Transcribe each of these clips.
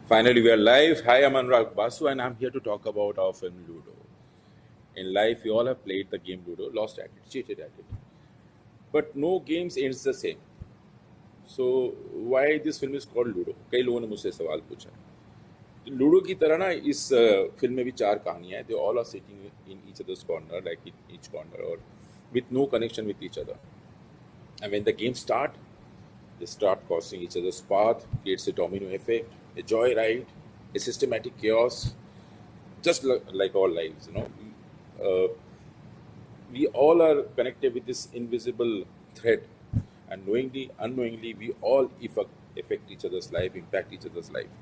Finally, we are live. Hi, I'm Anurag Basu, and I'm here to talk about our film Ludo. In life, we all have played the game Ludo, lost at it, cheated at it. But no games ends the same. So, why this film is called Ludo? कई लोगों ने मुझसे सवाल पूछा. Ludo की तरह ना इस फिल्म में भी चार कहानियां हैं. They all are sitting in each other's corner, like in each corner, or with no connection with each other. And when the game start, they start crossing each other's path, creates a domino effect, a joyride, a systematic chaos, just like all lives, we all are connected with this invisible thread, and knowingly, unknowingly, we all affect each other's life, impact each other's life.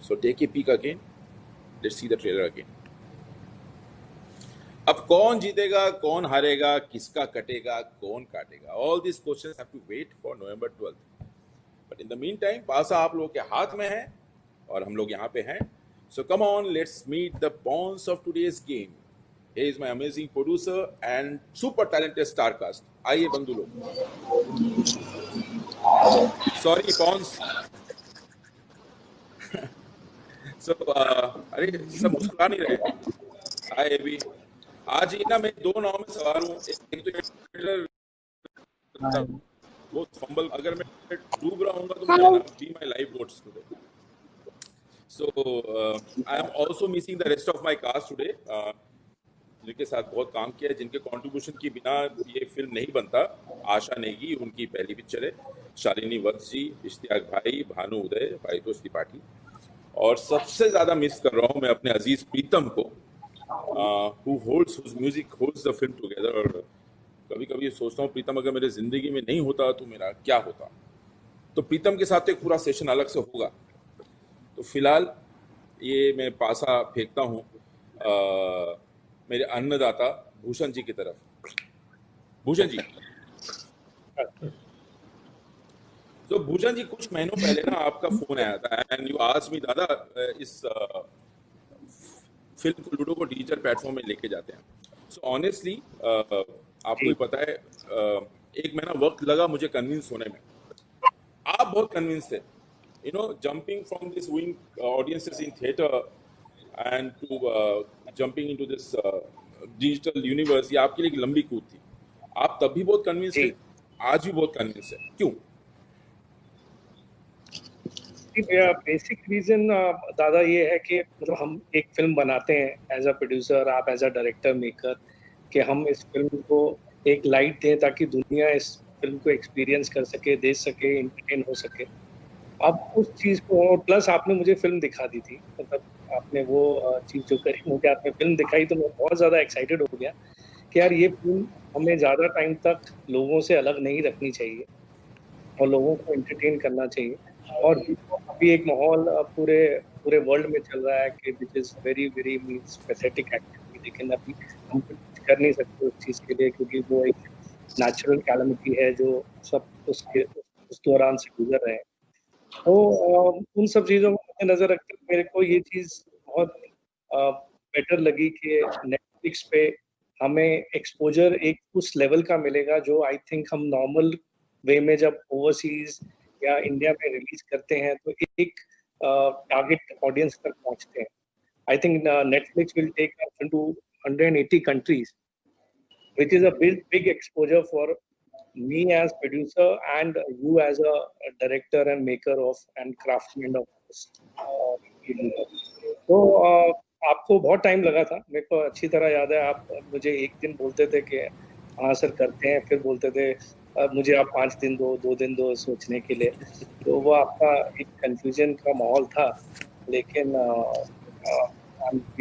So take a peek again. Let's see the trailer again. अब कौन जीतेगा, कौन हारेगा, किसका कटेगा, कौन काटेगा, all these questions have to wait for November 12th. But in the meantime, पासा आप लोगों के हाथ में है और हम लोग यहाँ पे हैं. So come on, let's meet the pawns of today's game. Here is my amazing producer and super talented star cast. आइए बंधु लोग. Sorry pawns. So अरे सब मुस्कुरा नहीं रहे. Hi अभी. आज ही ना मैं दो नाव में सवार हूँ. एक तो बहुत फंबल. अगर मैं डूब रहा हूँ तो मुझे be my lifeboats today. So I am also missing the rest of my cast today. जिनके साथ बहुत काम किया है, जिनके कंट्रीब्यूशन के बिना ये फिल्म नहीं बनता. आशा नेगी, उनकी पहली पिक्चर है. शालिनी वत्स जी, इश्तियाक भाई, भानु उदय, पारितोष त्रिपाठी. और सबसे ज्यादा मिस कर रहा हूँ मैं अपने अजीज प्रीतम को, who holds whose music holds the film together. और कभी कभी ये सोचता हूँ प्रीतम अगर मेरे जिंदगी में नहीं होता तो मेरा क्या होता. तो प्रीतम के साथ एक पूरा सेशन अलग से होगा. तो फिलहाल ये मैं पासा फेंकता हूँ मेरे अन्नदाता भूषण जी की तरफ. भूषण जी. तो भूषण जी, कुछ महीनों पहले ना आपका फोन आया था एंड यू आस्क्ड मी, दादा इस फिल्म को लूडो को डिजिटल प्लेटफॉर्म में लेके जाते हैं. सो ऑनेस्टली आपको ही पता है, एक महीना वक्त लगा मुझे कन्विंस होने में. आप बहुत कन्विंस थे. Jumping from this wing audiences in theater and to jumping into this digital universe, ये आपके लिए एक लंबी कूद थी. आप तब भी बहुत कन्विंस थे, आज भी बहुत कन्विंस है. क्यों? बेसिक रीजन दादा ये है कि मतलब हम एक फिल्म बनाते हैं एज अ प्रोड्यूसर, आप एज अ डायरेक्टर मेकर, कि हम इस फिल्म को एक लाइट दें ताकि दुनिया इस फिल्म को एक्सपीरियंस कर सके, देख सके, एंटरटेन हो सके. अब उस चीज को, और प्लस आपने मुझे फिल्म दिखा दी थी, मतलब आपने वो चीज जो करी, मुझे आपने फिल्म दिखाई तो मैं बहुत ज्यादा एक्साइटेड हो गया कि यार ये फिल्म हमें ज्यादा टाइम तक लोगों से अलग नहीं रखनी चाहिए और लोगों को एंटरटेन करना चाहिए. और अभी एक माहौल पूरे पूरे वर्ल्ड में चल रहा है कि which is very very means pathetic activity, लेकिन अभी हम कुछ कर नहीं सकते उस चीज के लिए, क्योंकि वो एक नेचुरल कैलमिटी है जो सब उस दौरान से गुजर रहे हैं. तो उन सब चीजों को नजर रखते हुए मेरे को ये चीज बहुत बेटर लगी कि नेटफ्लिक्स पे हमें एक्सपोजर एक उस लेवल का मिलेगा जो आई थिंक हम नॉर्मल वे में जब ओवरसीज या इंडिया में रिलीज करते हैं तो एक टारगेट ऑडियंस तक पहुंचते हैं. I think Netflix will take us into 180 countries, which is a big exposure for me as producer and you as a director and maker of and craftsman of this. तो आपको बहुत time लगा था, मेरे को अच्छी तरह याद है. आप मुझे एक दिन बोलते थे कि हाँ सर करते हैं, फिर बोलते थे मुझे आप 5 दिन दो, 2 दिन दो सोचने के लिए. तो वो आपका एक कंफ्यूजन का माहौल था, लेकिन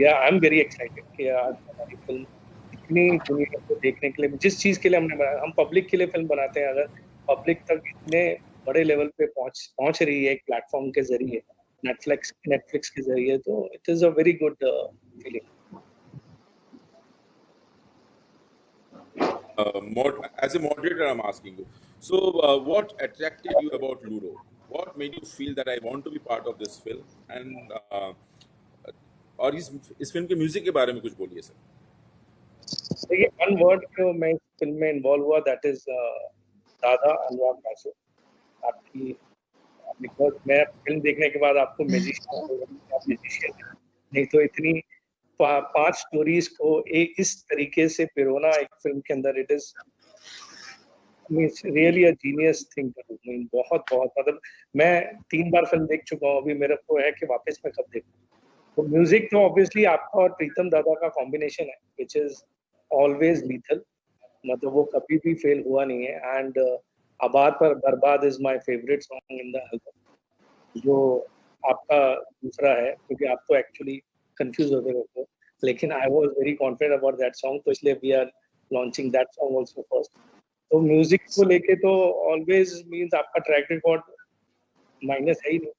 आई एम वेरी एक्साइटेड कि आज हमारी फिल्म इतनी दुनिया को देखने के लिए, जिस चीज के लिए हमने बनाया, हम पब्लिक के लिए फिल्म बनाते हैं, अगर पब्लिक तक इतने बड़े लेवल पे पहुंच रही है एक प्लेटफॉर्म के जरिए, नेटफ्लिक्स के जरिए, तो it is a very good feeling. As a moderator, I'm asking you. So, what attracted you about Ludo? What made you feel that I want to be part of this film? And और इस film के music के बारे में कुछ बोलिए sir. देखिए, one word जो मैं इस फिल्म में इन्वॉल्व हुआ, दैट इज दादा अनुराग बासु. आपकी बिकॉज मैं फिल्म देखने के बाद आपको म्यूजिशियन नहीं तो इतनी 5 स्टोरीज को एक इस तरीके से पिरोना एक फिल्म के अंदर, it is means really a genius thing to do. Mean बहुत बहुत मतलब मैं 3 बार फिल्म देख चुका हूँ, अभी मेरे को है कि वापस मैं कब देखूं। तो म्यूजिक तो ऑब्वियसली आपका और प्रीतम दादा का कॉम्बिनेशन है विच इज ऑलवेज लीथल, मतलब वो कभी भी फेल हुआ नहीं है। एंड आबाद पर बर्बाद is my favourite song in the album, जो आपका दूसरा है, क्योंकि आप तो एक्चुअली कंफ्यूज होते रहते हो, लेकिन I was very confident about that song, तो इसलिए we are launching that song also first. तो म्यूजिक को लेके तो ऑलवेज मींस आपका ट्रैक रिकॉर्ड माइनस है ही नहीं,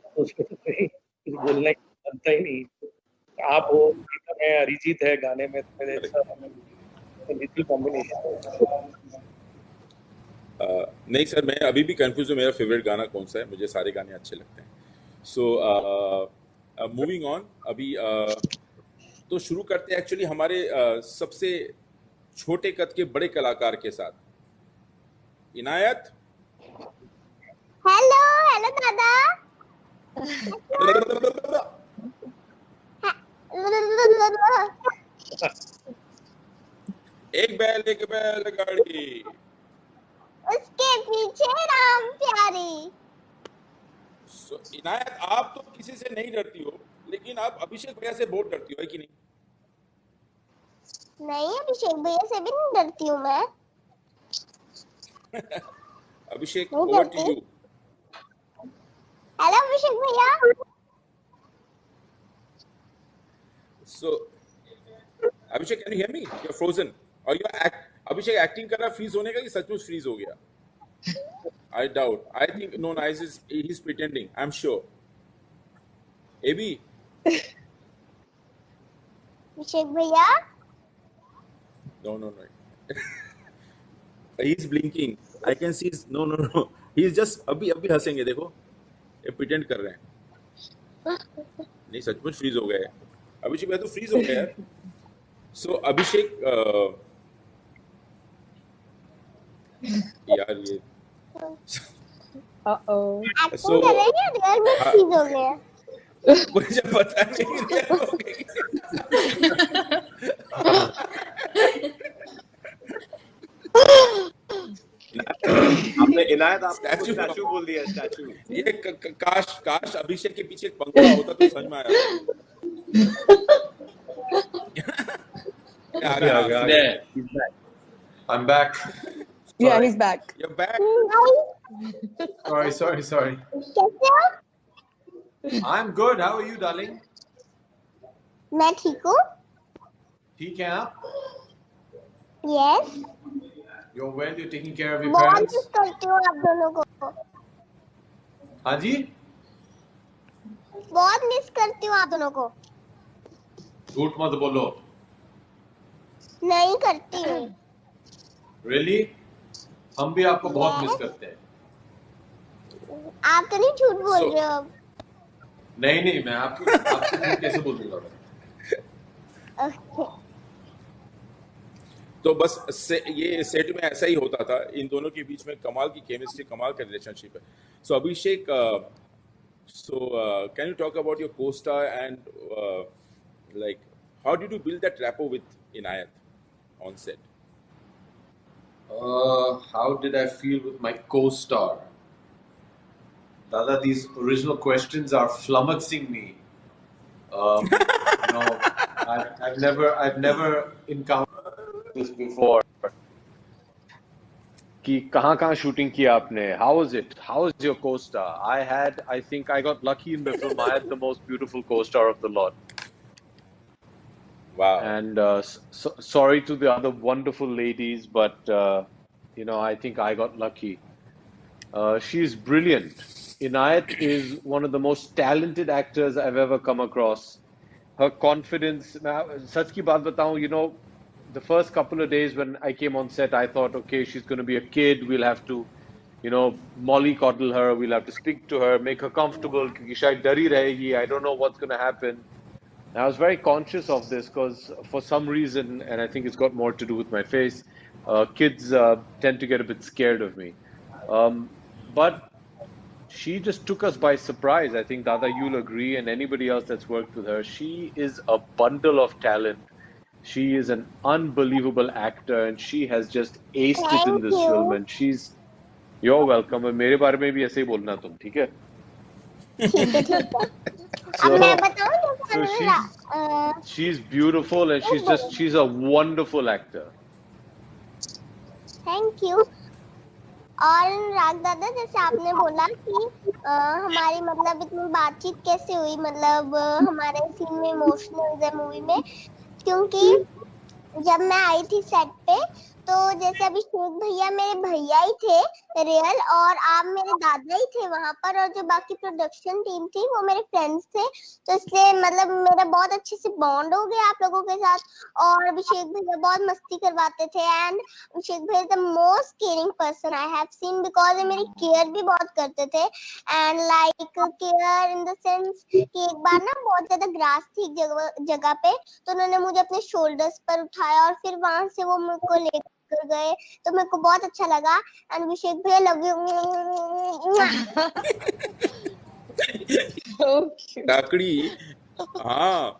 तो उसको तो कहीं कुछ बोलना बनता ही नहीं। आप हो, प्रीतम है, अरिजीत है गाने में, तो मेरे लिटिल कॉम्बिनेशन। नहीं सर, मैं अभी भी कंफ्यूज हूँ मेरा फेवरेट गाना कौन सा है। मुझे सारे गाने अच्छे लगते हैं। सो मूविंग ऑन, अभी तो शुरू करते हैं एक्चुअली हमारे सबसे छोटे कद के बड़े कलाकार के साथ। इनायत, हेलो हेलो दादा। एक बैल गाड़ी। उसके पीछे राम प्यारी। इनायत, आप तो किसी से नहीं डरती हो, लेकिन आप अभिषेक भैया से बहुत डरती हो, है कि नहीं? नहीं, अभिषेक भैया से भी नहीं डरती हूँ मैं। अभिषेक, नहीं ओवर टू डरती। यू। हेलो अभिषेक भैया। So, Abhishek, can you hear me? You're frozen. Or Abhishek acting कर रहा freeze होने का कि सचमुच freeze हो गया? I doubt. I think no, he's pretending. I'm sure. AB? अभिषेक भैया। No. He's blinking. I can see. No. He's just अभी हंसेंगे, देखो। ये pretend कर रहे हैं। नहीं, सचमुच freeze हो गए। अभिषेक भैया तो freeze हो गया यार। So अभिषेक, यार ये एक्टिंग कर रही है, रियल में फ्रीज हो गया। मुझे पता नहीं रियल हो गई। आपने इनायत आपको स्टैचू स्टैचू बोल दिया, स्टैचू। ये काश अभिषेक के पीछे एक पंखा होता तो समझ में आया। आ गया। I'm back. Yeah, he's back. You're back. Sorry. कैसे हो? I'm good. How are you, darling? मैं ठीक हूँ। ठीक है आप? Yes. You're well. You're taking care of your बहुत parents. मिस करती हूँ आप दोनों को। हाँ जी? बहुत मिस करती हूँ आप दोनों को। झूठ मत बोलो। नहीं करती हूँ। Really? हम भी आपको बहुत मिस करते हैं। आप तो नहीं झूठ बोल रहे हो अब। नहीं, मैं आपको झूठ कैसे बोल दूंगा मैं? Okay. तो बस ये सेट में ऐसा ही होता था। इन दोनों के बीच में कमाल की केमिस्ट्री, कमाल का रिलेशनशिप है। So Abhishek, can you talk about your co-star and like how did you build that rapport with Inayat on set? How did I feel with my co-star? Dada, these original questions are flummoxing me. No, I've never encountered this before. कि कहाँ shooting किया आपने? How was it? How was your co-star? I think I got lucky in the film. I had the most beautiful co-star of the lot. Wow. And sorry to the other wonderful ladies, but I think I got lucky. She's brilliant. Inayat is one of the most talented actors I've ever come across. Her confidence, सच की बात बताऊं, the first couple of days when I came on set, I thought, okay, she's going to be a kid. We'll have to, mollycoddle her. We'll have to speak to her, make her comfortable. क्योंकि शायद डरी रहेगी. I don't know what's going to happen. And I was very conscious of this because for some reason, and I think it's got more to do with my face, kids tend to get a bit scared of me. But she just took us by surprise. I think Dada, you'll agree, and anybody else that's worked with her. She is a bundle of talent. She is an unbelievable actor, and she has just aced it in thank this you. film. And you're welcome. And मेरे बारे में भी ऐसे ही बोलना तुम, ठीक है? ठीक है ठीक है। अब मैं So, बताऊं so she's beautiful, and she's a wonderful actor. Thank you. और राग दादा, जैसे आपने बोला कि हमारी मतलब इतनी बातचीत कैसे हुई, मतलब हमारे सीन में इमोशनल है मूवी में, क्योंकि जब मैं आई थी सेट पे तो जैसे अभिषेक भैया मेरे भैया ही थे रियल, और आप मेरे दादा ही थे वहां पर, और जो बाकी प्रोडक्शन टीम थी वो मेरे फ्रेंड्स थे, तो इसलिए मतलब मेरा बहुत अच्छे से बॉन्ड हो गया आप लोगों के साथ। और अभिषेक भैया बहुत मस्ती करवाते थे, एंड अभिषेक भैया the most caring person I have seen, because ये मेरी केयर भी बहुत करते थे, and like care in the sense कि एक बार ना बहुत ज्यादा ग्रास थी एक जगह पे, तो उन्होंने मुझे अपने शोल्डर्स पर उठाया और फिर वहां से वो मुझे को लेकर गए, तो मेरे को बहुत अच्छा लगा। एंड अभिषेक भैया लव यू। काकड़ी। हाँ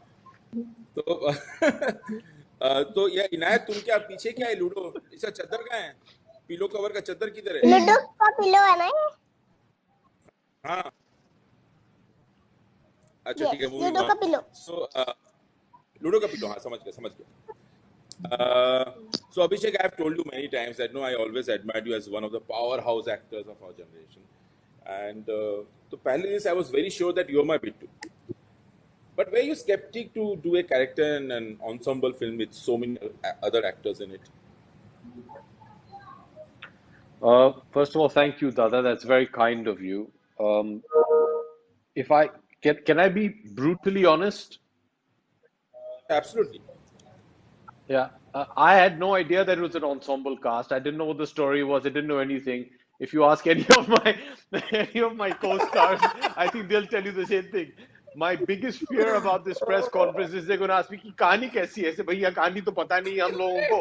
तो तो ये इनायत, तुम क्या पीछे क्या है लूडो, इसका चद्दर कहाँ है, पिलो कवर का चद्दर किधर है? लूडो का पिलो है ना ये? हाँ अच्छा ठीक है, मूविंग लूडो का ऑन। पिलो। सो लूडो का पिलो, हाँ समझ गया। So Abhishek, I have told you many times that I always admired you as one of the powerhouse actors of our generation, and so पहले दिन I was very sure that you are my bittu. But were you skeptic to do a character in an ensemble film with so many other actors in it? First of all, thank you, Dada. That's very kind of you. If I can I be brutally honest? Absolutely. Yeah, I had no idea that it was an ensemble cast. I didn't know what the story was. I didn't know anything. If you ask any of my co-stars, I think they'll tell you the same thing. My biggest fear about this press conference is they're going to ask me कि कहानी कैसी है? ऐसे भैया कहानी तो पता नहीं हम लोगों को।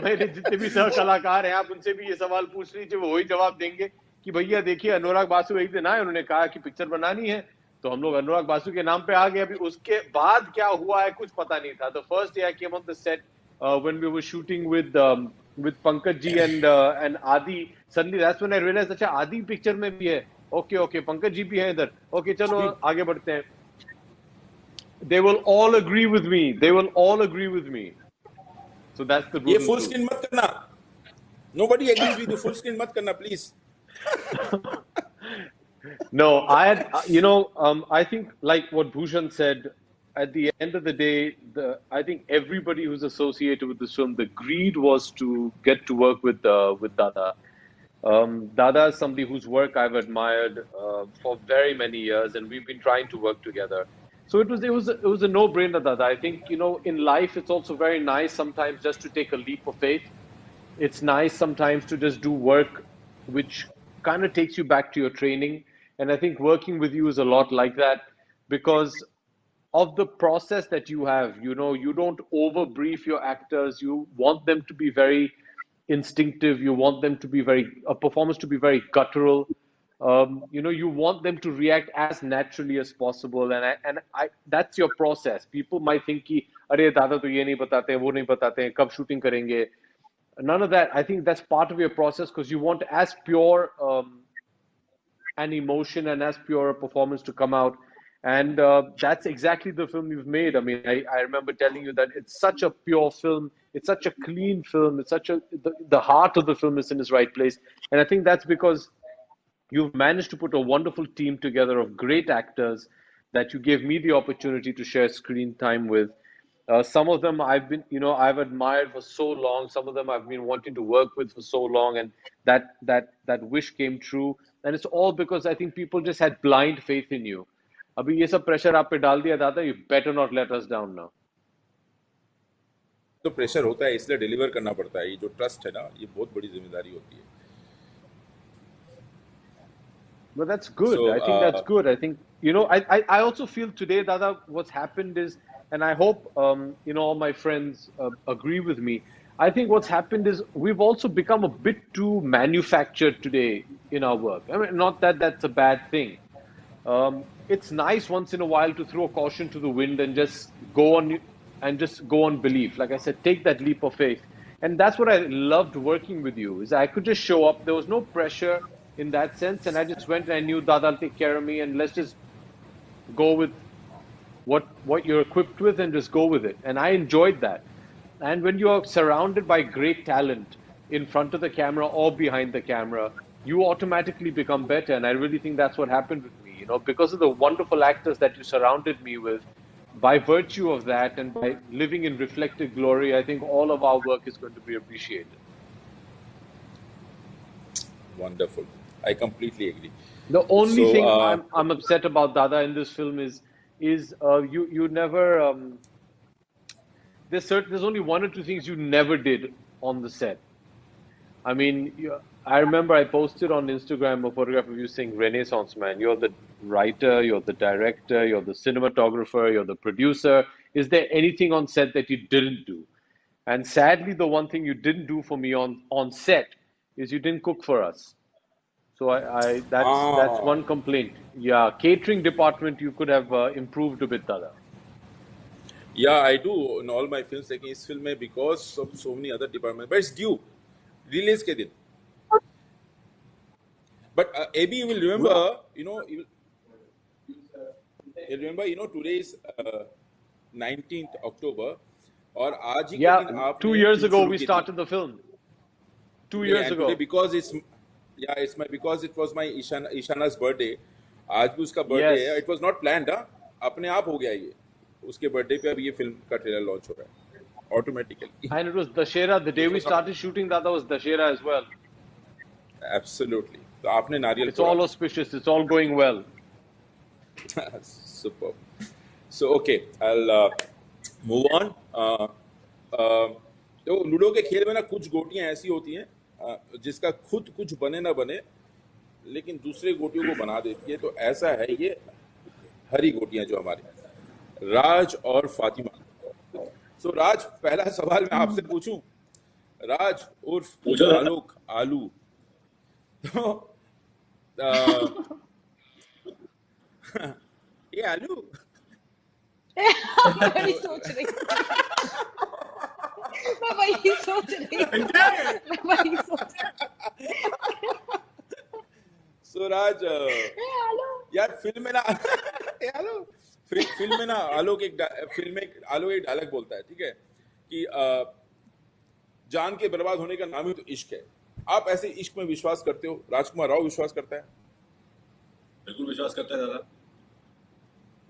मेरे जितने भी सह कलाकार हैं, आप उनसे भी ये सवाल पूछ लीजिए, वो वही जवाब देंगे कि भैया देखिए अनुराग बासु एक दिन आए, उन्होंने कहा कि पिक्चर बनानी है, तो हम लोग अनुराग बासु के नाम पे आ गए। अभी उसके बाद क्या हुआ है कुछ पता नहीं था। The first day I came on the set when we were shooting with Pankaj ji and Adi, suddenly that's when I realized अच्छा आदि पिक्चर में भी है। ओके पंकज जी भी है इधर। ओके चलो आगे बढ़ते हैं। They will all agree with me. They will all agree with me. So that's the ये brutal full truth. screen मत करना। Nobody agrees with you. Full screen मत करना please. No, I think like what Bhushan said, at the end of the day, I think everybody who's associated with this film, the greed was to get to work with Dada. Dada is somebody whose work I've admired for very many years, and we've been trying to work together. So it was a no-brainer, Dada. I think in life it's also very nice sometimes just to take a leap of faith. It's nice sometimes to just do work which kind of takes you back to your training. And I think working with you is a lot like that because of the process that you have. You don't overbrief your actors. You want them to be very instinctive. You want them to be a performance to be very guttural. You want them to react as naturally as possible. And that's your process. People might think कि अरे दादा तो ये नहीं बताते हैं, वो नहीं बताते हैं, कब shooting करेंगे. None of that. I think that's part of your process because you want as pure an emotion and as pure a performance to come out. And that's exactly the film you've made. I mean, I remember telling you that it's such a pure film. It's such a clean film. It's the heart of the film is in its right place. And I think that's because you've managed to put a wonderful team together of great actors that you gave me the opportunity to share screen time with. Some of them I've admired for so long. Some of them I've been wanting to work with for so long, and that wish came true. And it's all because I think people just had blind faith in you. अभी ये सब pressure आप पे डाल दिया दादा. You better not let us down now. तो pressure होता है, इसलिए डिलीवर करना पड़ता है। ये जो ट्रस्ट है ना, ये बहुत बड़ी जिम्मेदारी होती है। But that's good. So, I think that's good. I think, I also feel today, Dada, what's happened is, and I hope, all my friends agree with me. I think what's happened is we've also become a bit too manufactured today. in our work. I mean, not that that's a bad thing. It's nice once in a while to throw caution to the wind and just go on belief. Like I said, take that leap of faith. And that's what I loved working with you, is I could just show up. There was no pressure in that sense. And I just went and I knew Dada'll take care of me, and let's just go with what you're equipped with and just go with it. And I enjoyed that. And when you're surrounded by great talent in front of the camera or behind the camera, you automatically become better. And I really think that's what happened with me. You know, because of the wonderful actors that you surrounded me with, by virtue of that and by living in reflected glory, I think all of our work is going to be appreciated. Wonderful. I completely agree. The only thing I'm upset about, Dada, in this film is you never there's only one or two things you never did on the set. I mean, I remember I posted on Instagram a photograph of you saying, "Renaissance man, you're the writer, you're the director, you're the cinematographer, you're the producer. Is there anything on set that you didn't do?" And sadly, the one thing you didn't do for me on set is you didn't cook for us. So that's one complaint. Yeah, catering department you could have improved a bit, Dada. Yeah, I do in all my films. Like this film, because of so many other departments, but it's due release ke din. But AB, you will remember, today is 19th October, और आज ही के दिन आपने 2 years ago we started the film. 2 years ago. Because it was my Ishana's birthday. आज भी उसका birthday है. It was not planned, हाँ. अपने आप हो गया ये. उसके birthday पे अब ये film का trailer launch हो रहा है. Automatically. And it was Dussehra. The day we started shooting that was Dussehra as well. Absolutely. तो आपने नारियल. It's all auspicious. It's all going well. Superb. So okay, I'll move on. तो ludo के खेल में ना कुछ गोटियां ऐसी होती हैं जिसका खुद कुछ बने ना बने लेकिन दूसरे गोटियों को बना देती है. तो ऐसा है ये हरी गोटियां जो हमारी राज और फातिमा. सो राज, पहला सवाल मैं आपसे पूछूं. राज उर्फ आलोक आलू. तो ये आलू मैं सोच रही सो राज, यार फिल्म में ना फिल्म में ना आलोक एक डायलॉग बोलता है, ठीक है, कि जान के बर्बाद होने का नाम ही तो इश्क है. आप ऐसे इश्क में विश्वास करते हो? राजकुमार राव विश्वास करता है? बिल्कुल विश्वास करता है दादा.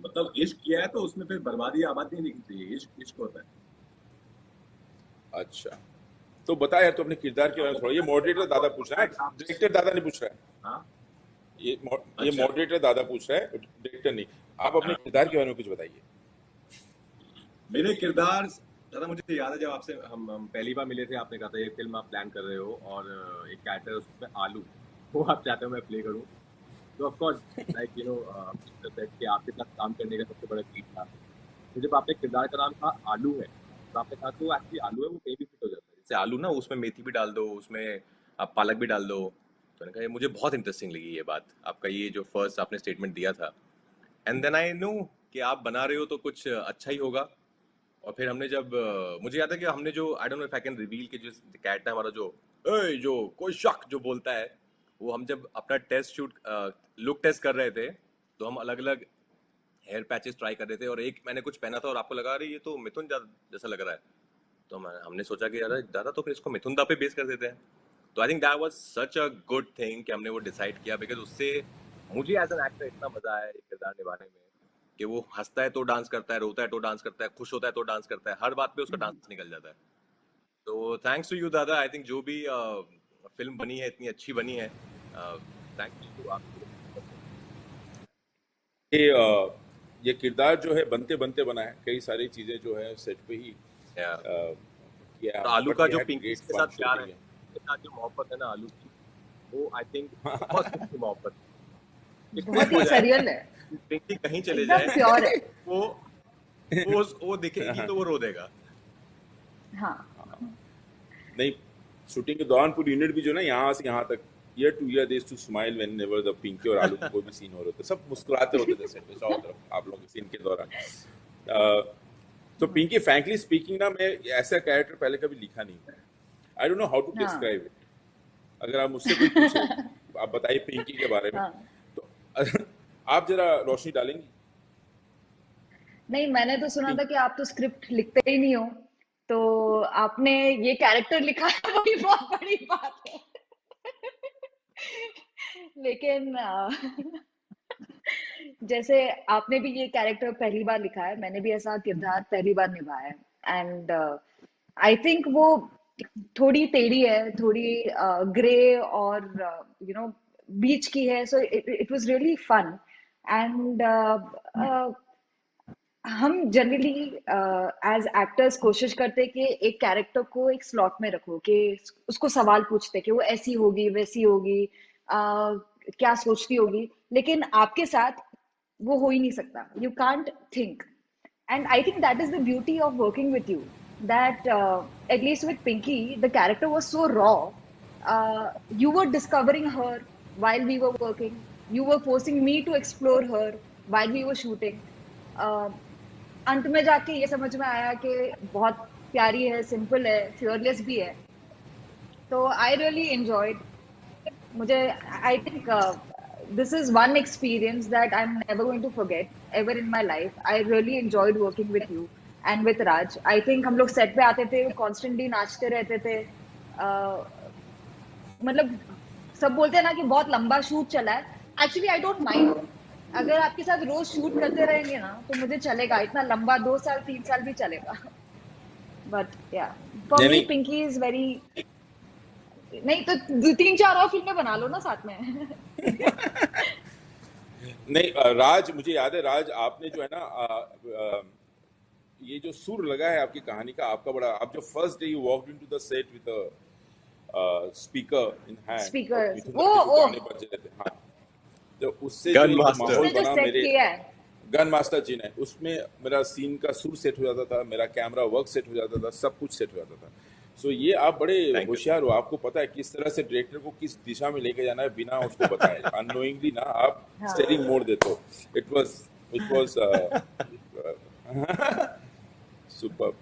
मतलब इश्क किया है तो उसमें फिर बर्बादी आबादी नहीं लिखनी चाहिए. इश्क होता है. अच्छा, तो बता यार, तो अपने किरदार के बारे में थोड़ा. ये मॉडरेटर दादा पूछ रहा है, डायरेक्टर दादा नहीं पूछ रहा है. हाँ, ये मॉडरेटर दादा पूछ रहा है, डायरेक्टर नहीं. आप अपने किरदार के बारे में कुछ बताइए. मेरे किरदार दादा, मुझे याद है जब आपसे हम पहली बार मिले थे, आपने कहा था ये फिल्म आप प्लान कर रहे हो और एक कैरेक्टर है उसमें आलू, वो आप चाहते हो मैं प्ले करूं. तो ऑफ कोर्स लाइक कि आपके साथ काम करने का सबसे बड़ा चीज था. तो जब आपने किरदार का नाम था आलू है, तो आपने कहा तो एक्चुअली आलू है वो कहीं भी फिट हो जाता है. जैसे आलू ना, उसमें मेथी भी डाल दो, उसमें आप पालक भी डाल दो. तो मैंने कहा मुझे बहुत इंटरेस्टिंग लगी ये बात, आपका ये जो फर्स्ट आपने स्टेटमेंट दिया था. एंड देन आई नो कि आप बना रहे हो तो कुछ अच्छा ही होगा. और फिर हमने जब मुझे याद है कि हमने जो आई don't know if I can reveal कि जो कैरेक्टर हमारा जो कोई शक जो बोलता है, वो हम जब अपना टेस्ट शूट लुक टेस्ट कर रहे थे तो हम अलग अलग हेयर पैचेस ट्राई कर रहे थे. और एक मैंने कुछ पहना था और आपको लगा रही ये तो मिथुन जैसा लग रहा है. तो हमने सोचा कि यार दादा तो फिर इसको मिथुन दा पे बेस कर देते हैं. तो I think that was such a good thing कि हमने वो डिसाइड किया, बिकॉज उससे मुझे एज एन एक्टर इतना मजा आया ये किरदार निभाने में कि वो हंसता है तो डांस करता है, रोता है तो डांस करता है, खुश होता है तो डांस करता है, हर बात पे उसका डांस निकल जाता है. तो थैंक्स टू यू दादा. आई थिंक जो भी फिल्म बनी है इतनी अच्छी बनी है. थैंक्स टू आप. ये किरदार जो है बनते बनते बना है. कई सारी चीजें जो है सेट पे ही किया. तो आलू का जो पिंकी के साथ प्यार है, के साथ जो मोहब्बत है ना आलू की, वो आई थिंक बहुत अच्छी मोहब्बत, बहुत ही सरियल है. पिंकी कहीं चले जाए प्योर है. वो दिखेगी तो वो रो देगा. हाँ, नहीं, शूटिंग के दौरान पूरी यूनिट भी जो ना यहाँ से यहाँ तक year to year they used to smile whenever the Pinky और आलू का कोई भी सीन हो रहा था, सब मुस्कुराते होते थे सेट पे चारों तरफ आप लोगों के सीन के दौरान। तो पिंकी फ्रैंकली स्पीकिंग ना, मैं ऐसा कैरेक्टर पहले कभी लिखा नहीं, I don't know how to हाँ डिस्क्राइब इट। अगर आप मुझसे कोई पूछे आप बताइए पिंकी के बारे में, हाँ तो आप जरा रोशनी डालेंगी। नहीं, मैंने तो सुना था कि आप तो स्क्रिप्ट लिखते ही नहीं हो, तो आपने ये कैरेक्टर लिखा है वही बहुत बड़ी बात है। लेकिन जैसे आपने भी ये कैरेक्टर पहली बार लिखा है, मैंने भी ऐसा किरदार पहली बार निभाया है, एंड आई थिंक वो थोड़ी टेढ़ी है, थोड़ी ग्रे और बीच की है, so it was really fun. And हम जनरली एज एक्टर्स कोशिश करते कि एक कैरेक्टर को एक स्लॉट में रखो, कि उसको सवाल पूछते कि वो ऐसी होगी वैसी होगी, क्या सोचती होगी, लेकिन आपके साथ वो हो ही नहीं सकता, you can't think. And I think that is the beauty of working with you. That at least with Pinky, the character was so raw. You were discovering her while we were working. You were forcing me to explore her while we were shooting. अंत में जाके ये समझ में आया कि बहुत प्यारी है, सिंपल है, fearless भी है। तो I really enjoyed. मुझे I think this is one experience that I'm never going to forget ever in my life. I really enjoyed working with you and with Raj. I think हम लोग set पे आते थे, constantly नाचते रहते थे। मतलब सब बोलते हैं ना कि बहुत लंबा शूट चला है, एक्चुअली आई डोंट माइंड। अगर आपके साथ रोज शूट करते रहेंगे ना तो मुझे चलेगा, इतना लंबा 2 साल 3 साल भी चलेगा। बट या फॉर मी नहीं पिंकी इज वेरी, नहीं तो 3-4 और फिल्में बना लो ना साथ में। नहीं राज, मुझे याद है राज, आपने जो है ना ये जो सुर लगा है आपकी कहानी का, आपका बड़ा, आप जो first day you walked into the set with a speaker in hand, speaker Mithun वो के जो ओ गाने बज रहे थे, हाँ, तो उससे जो गन एक मास्टर माहौल उसने जो बना सेट मेरे किया है, गन मास्टर जी ने, उसमें मेरा सीन का सुर सेट हो जाता था, मेरा कैमरा वर्क सेट हो जाता था, सब कुछ सेट हो जाता था। सो ये आप बड़े थैंक यू। होशियार हो, आपको पता है किस तरह से डायरेक्टर को किस दिशा में लेके जाना है बिना उसको बताए, अननोइंगली ना आप हाँ स्टीयरिंग मोड़ देते हो। It was super.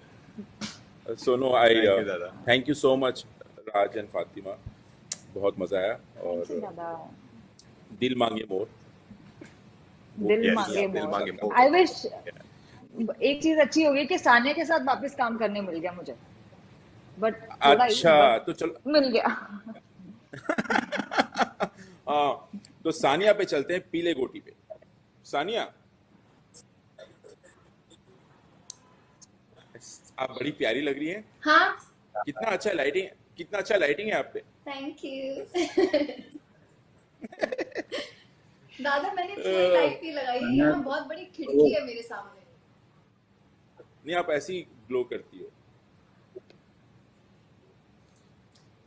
So no I thank you Dada. Thank you so much Raj and Fatima, बहुत मजा आया। थैंक यू और दादा। दिल मांगे मोर वो दिल भी यस, मांगे दिल मोर। मांगे मोर। आई विश एक चीज अच्छी हो गई कि सानिया के साथ वापस काम करने मिल गया मुझे, बट थोड़ा ही, अच्छा, बट तो चलो मिल गया। हाँ, तो सानिया पे चलते हैं, पीले गोटी पे। सानिया, आप बड़ी प्यारी लग रही हैं। हाँ, कितना अच्छा लाइटिंग है आप पे। Thank you. दादा मैंने कोई लाइट नहीं लगाई है, यहाँ बहुत बड़ी खिड़की है मेरे सामने। नहीं, आप ऐसी ग्लो करती हो।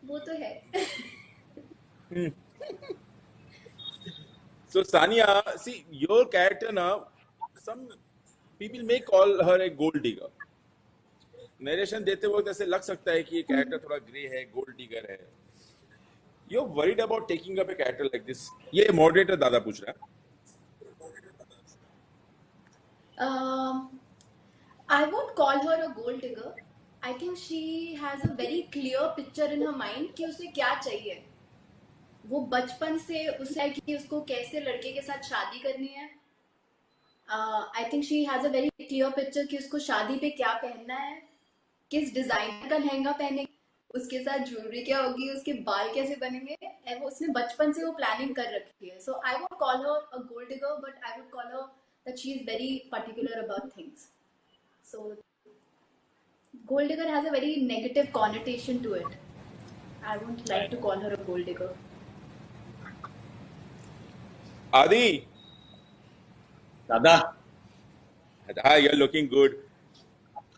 वो तो है। So Sania, see your character now, some people may call her a gold digger. Narration देते वक्त ऐसे लग सकता है कि ये कैरेक्टर थोड़ा ग्रे है, गोल्ड डिगर है। You're worried about taking up a character like this? ये मॉडरेटर दादा पूछ रहा है। I won't call her a gold digger. I think she has a very clear picture in her mind कि उसे क्या चाहिए। वो बचपन से उसे है कि उसको कैसे लड़के के साथ शादी करनी है। I think she has a very clear picture कि उसको शादी पे क्या पहनना है, किस डिजाइन का लहंगा पहने, उसके साथ ज्वेलरी क्या होगी, उसके बाल कैसे बनेंगे, वो उसने बचपन से वो प्लानिंग कर रखी है। So I won't call her a gold digger, but I would call her that she is very particular about things. So gold digger has a very negative connotation to it. I won't like to call her a gold digger. आदि, दादा, हाँ, you're looking good.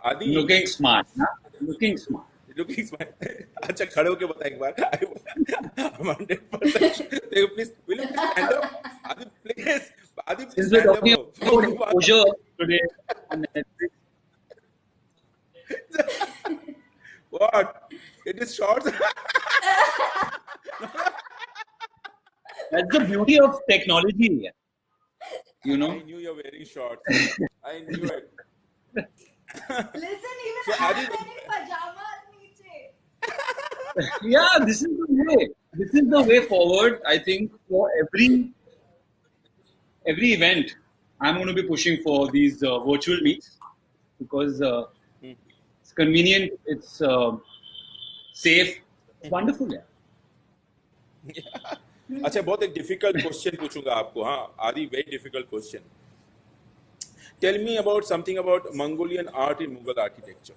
आदि, looking smart, huh? Looking smart. looking smart. अच्छा, खड़े होके बता एक बार। I'm 100%. Please, will you please stand up? Adi, please Since we're stand talking up. about exposure today on Netflix, What? It is shorts. That's the beauty of technology. You I know. knew you're wearing shorts. I knew it. Listen, even So I'm Adi, wearing pajamas niche. Yeah, this is the way. This is the way forward. I think for every event, I'm going to be pushing for these virtual meets because it's convenient, it's safe, it's wonderful. Yeah. अच्छा बहुत एक difficult question पूछूंगा आपको. हाँ आदि, very difficult question. Tell me about something about Mongolian art in Mughal architecture.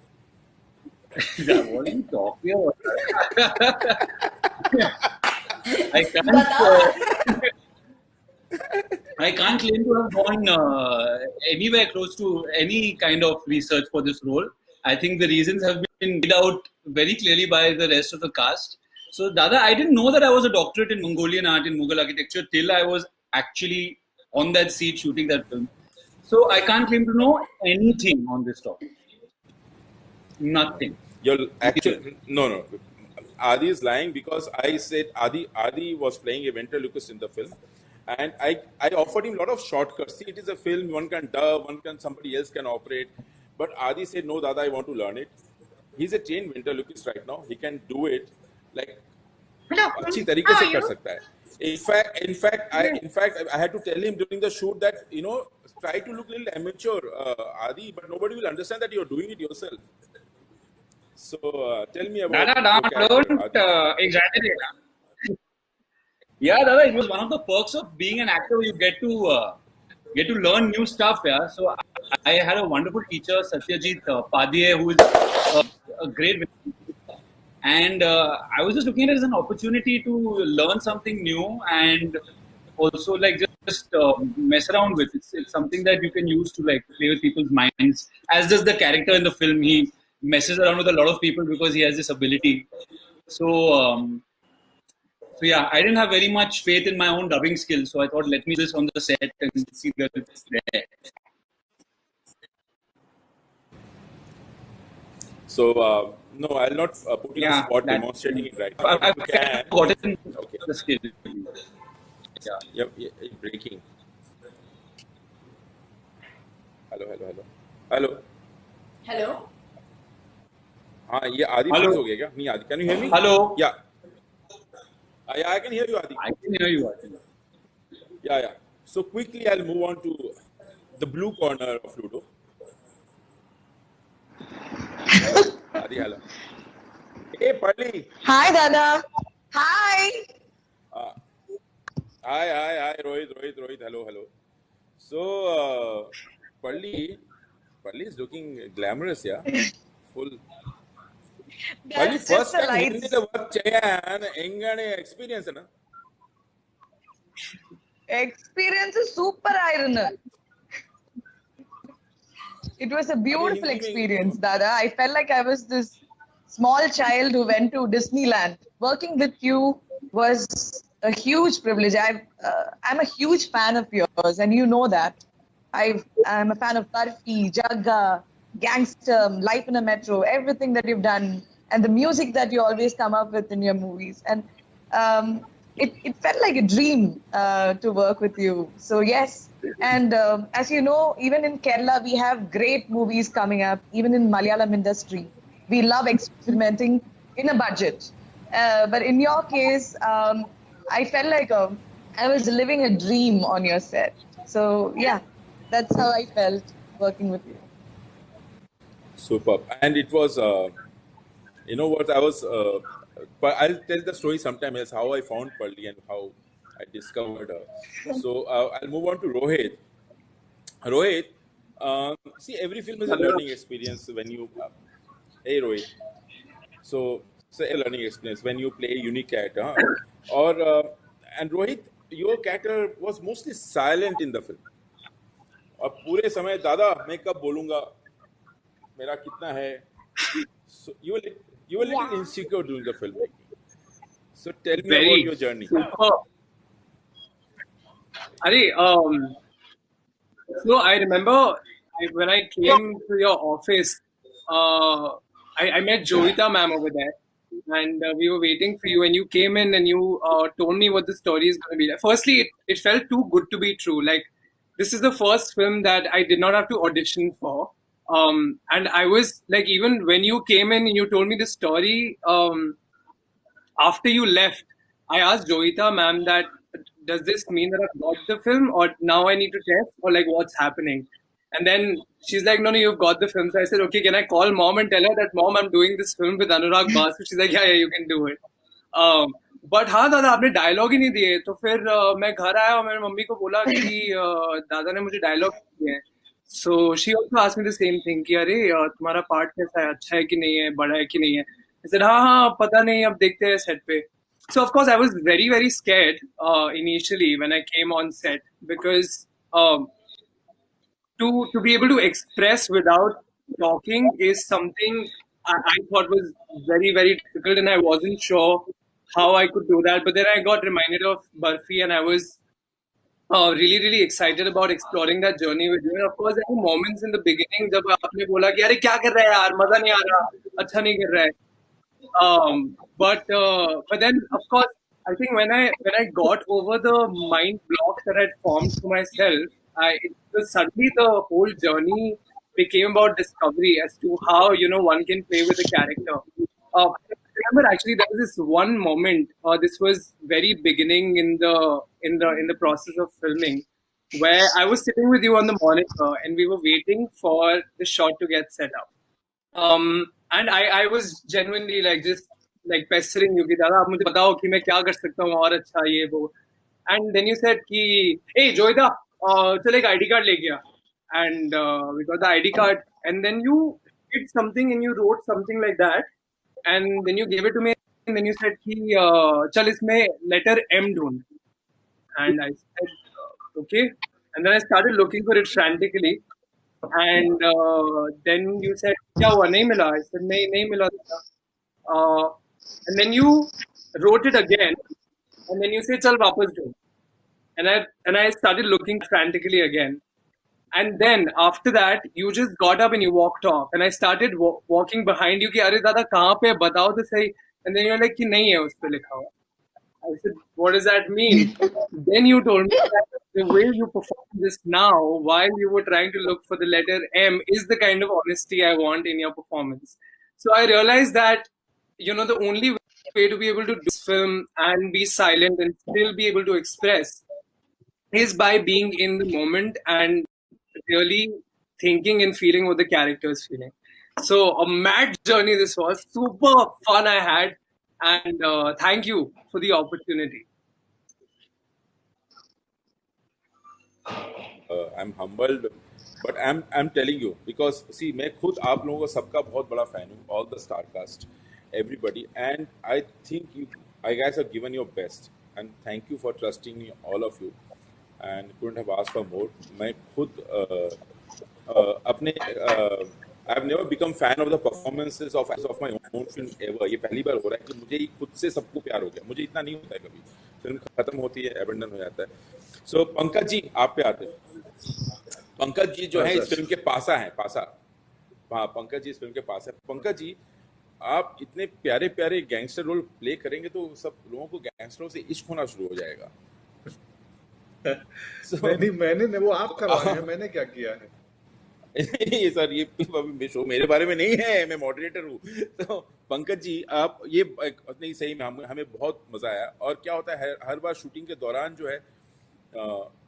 What are you talking about? I can't. बताओ आदि. I can't claim to have gone anywhere close to any kind of research for this role. I think the reasons have been laid out very clearly by the rest of the cast. So, Dada, I didn't know that I was a doctorate in Mongolian art in Mughal architecture till I was actually on that seat shooting that film. So, I can't claim to know anything on this topic. Nothing. You're actually no. Adi is lying because I said Adi was playing a ventriloquist in the film, and I offered him a lot of shortcuts. See, it is a film. One can dub, somebody else can operate, but Adi said no, Dada, I want to learn it. He's a trained ventriloquist right now. He can do it like अच्छी तरीके से कर सकता है. In fact, I had to tell him during the shoot that try to look a little amateur, Adi, but nobody will understand that you're doing it yourself. So tell me about Dada, your character, don't Adi. exaggerate. Yeah, Dada, it was one of the perks of being an actor. You get to learn new stuff. Yeah, so I had a wonderful teacher, Satyajit Padye, who is a great. And I was just looking at it as an opportunity to learn something new and also like just mess around with. It's something that you can use to like play with people's minds. As does the character in the film, he messes around with a lot of people because he has this ability. So yeah, I didn't have very much faith in my own dubbing skills, so I thought let me do this on the set and see that it's there. So no, I'll not put you on the Yeah, spot that- demonstrating it right now. I've If you can, forgotten okay. the skill. Yeah. Yep, it's breaking. Hello. Hello. हाँ ये आदि Hello. freeze हो गया क्या? नहीं आदि, can you hear me? Hello. Yeah. Yeah, I can hear you, Adi. I can hear you. I think. Yeah. So quickly, I'll move on to the blue corner of Ludo. Adi, hello. Hey, Parli. Hi, Dada. Hi. Hi, Rohit. Hello. So, Parli is looking glamorous, yeah. Full. Parli, That's first just the time lights. Hindi work cheyana engane experience na. Experience is super iron. It was a beautiful Hindi experience, Dada. I felt like I was this small child who went to Disneyland. Working with you was a huge privilege. I'm a huge fan of yours, and you know that. I'm a fan of Tarfi, Jagga, Gangster, Life in a Metro, everything that you've done, and the music that you always come up with in your movies. And it felt like a dream to work with you. So yes, and as you know, even in Kerala, we have great movies coming up, even in Malayalam industry. We love experimenting in a budget. But in your case, I felt like I was living a dream on your set. So yeah, that's how I felt working with you. Superb. And it was, you know what, I was, but I'll tell the story sometime else, how I found Parli and how I discovered her. So I'll move on to Rohit. Rohit, see, every film is a learning experience when you, hey Rohit. So, say a learning experience when you play a unique character. Huh? And Rohit, your character was mostly silent in the film. और पूरे समय दादा मैं कब बोलूंगा मेरा कितना है. So you were a little insecure during the filmmaking. So tell me about your journey. Super. Ari, so I remember when I came to your office, I met Jovita ma'am over there, and we were waiting for you, and you came in and you told me what the story is going to be like. Firstly, it felt too good to be true. Like, this is the first film that I did not have to audition for. And I was like, even when you came in and you told me the story, after you left, I asked Joita ma'am that, does this mean that I've got the film, or now I need to test, or like what's happening? And then she's like, no, you've got the film. So I said, okay, can I call mom and tell her that, mom, I'm doing this film with Anurag Basu? She's like, yeah, you can do it. But हाँ दादा, आपने dialogue ही नहीं दिए. तो फिर मैं घर आया और मैंने मम्मी को बोला कि दादा ने मुझे डायलॉग दिए हैं. So she also asked me the same thing कि अरे तुम्हारा पार्ट कैसा है, अच्छा है कि नहीं है, बड़ा है कि नहीं है. I said, हाँ पता नहीं, अब देखते हैं सेट पे. So of course I was very very scared initially when I came on set, because to be able to express without talking is something I thought was very very difficult, and I wasn't sure how I could do that. But then I got reminded of Barfi, and I was really really excited about exploring that journey with you. And of course there were moments in the beginning जब आपने बोला कि अरे क्या कर रहा है यार, मजा नहीं आ रहा, अच्छा नहीं कर रहा है. But then of course I think when I got over the mind block that I'd formed for myself, it was suddenly the whole journey became about discovery as to how one can play with a character. I remember actually there was this one moment. This was very beginning in the process of filming, where I was sitting with you on the monitor and we were waiting for the shot to get set up. And I was genuinely like just like pestering you कि दादा आप मुझे बताओ कि मैं क्या कर सकता हूँ और अच्छा ये वो. And then you said कि hey Joida, चल एक ID card लेके आ. And we got the ID card, and then you did something and you wrote something like that, and then you gave it to me, and then you said कि चल इसमें letter M ढूंढ. And I said okay, and then I started looking for it frantically. And then you said क्या हुआ, नहीं मिला? I said नहीं मिला. And then you wrote it again, and then you said चल वापस दो. And I started looking frantically again. And then after that you just got up and you walked off, and I started walking behind you कि अरे दादा कहाँ पे है, बताओ तो सही. And then you're like कि नहीं है उस पे लिखा हुआ. I said, what does that mean? Then you told me that the way you perform this now, while you were trying to look for the letter M, is the kind of honesty I want in your performance. So I realized that, the only way to be able to do this film and be silent and still be able to express is by being in the moment and really thinking and feeling what the character is feeling. So a mad journey this was. Super fun I had. And thank you for the opportunity. I'm humbled, but I'm telling you, because see मैं खुद आप लोगों का सबका बहुत बड़ा fan हूँ, all the star cast, everybody, and I think you guys have given your best, and thank you for trusting me, all of you, and couldn't have asked for more. मैं खुद अपने I've never become fan of the performances of my own film ever. ये पहली बार हो रहा है कि मुझे ही खुद से सबको प्यार हो गया. मुझे इतना नहीं होता है कभी. फिल्म खत्म होती है, एबंडन हो जाता है. So पंकज जी आप पे आते हैं. पंकज जी जो है इस फिल्म के पासा हैं, पासा. हाँ, पंकज जी इस फिल्म के पास है. पंकज जी आप इतने प्यारे प्यारे गैंगस्टर रोल प्ले करेंगे तो सब लोगों को गैंगस्टरों से इश्क होना शुरू हो जाएगा. मैंने वो आप करवाए हैं, मैंने क्या किया है? ये सर ये शो मेरे बारे में नहीं है, मैं मॉडरेटर हूँ. तो पंकज जी आप ये नहीं सही में हमें बहुत मजा आया. और क्या होता है हर बार शूटिंग के दौरान जो है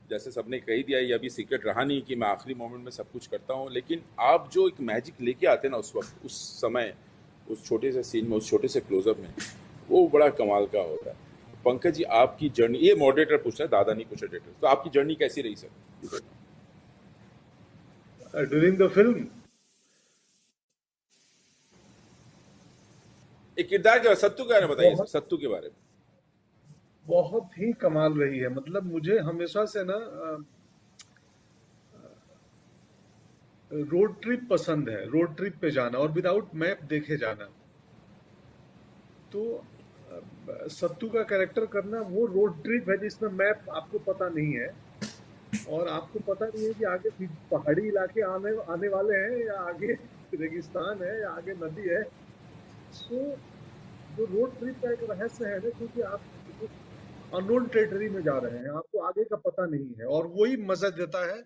जैसे सबने कही दिया, ये अभी सीक्रेट रहा नहीं कि मैं आखिरी मोमेंट में सब कुछ करता हूँ, लेकिन आप जो एक मैजिक लेके आते हैं ना उस वक्त, उस समय, उस छोटे से सीन में, उस छोटे से क्लोजअप में, वो बड़ा कमाल का होता है. पंकज जी आपकी जर्नी, ये मॉडरेटर पूछ रहा है, दादा नहीं पूछ रहा, तो आपकी जर्नी कैसी रही सर ड्यूरिंग द फिल्म? एक किरदार के सत्तू के बारे में बताइए, सत्तू के बारे में. बहुत ही कमाल रही है. मतलब मुझे हमेशा से ना रोड ट्रिप पसंद है, रोड ट्रिप पे जाना और विदाउट मैप देखे जाना. तो सत्तू का कैरेक्टर करना वो रोड ट्रिप है जिसमें मैप आपको पता नहीं है और आपको पता नहीं है कि आगे पहाड़ी इलाके आने वाले हैं या आगे रेगिस्तान है या आगे नदी है. सो जो रोड ट्रिप का एक रहस्य है ना, क्योंकि आप अननोन टेरिटरी में जा रहे हैं, आपको आगे का पता नहीं है, और वही मजा देता है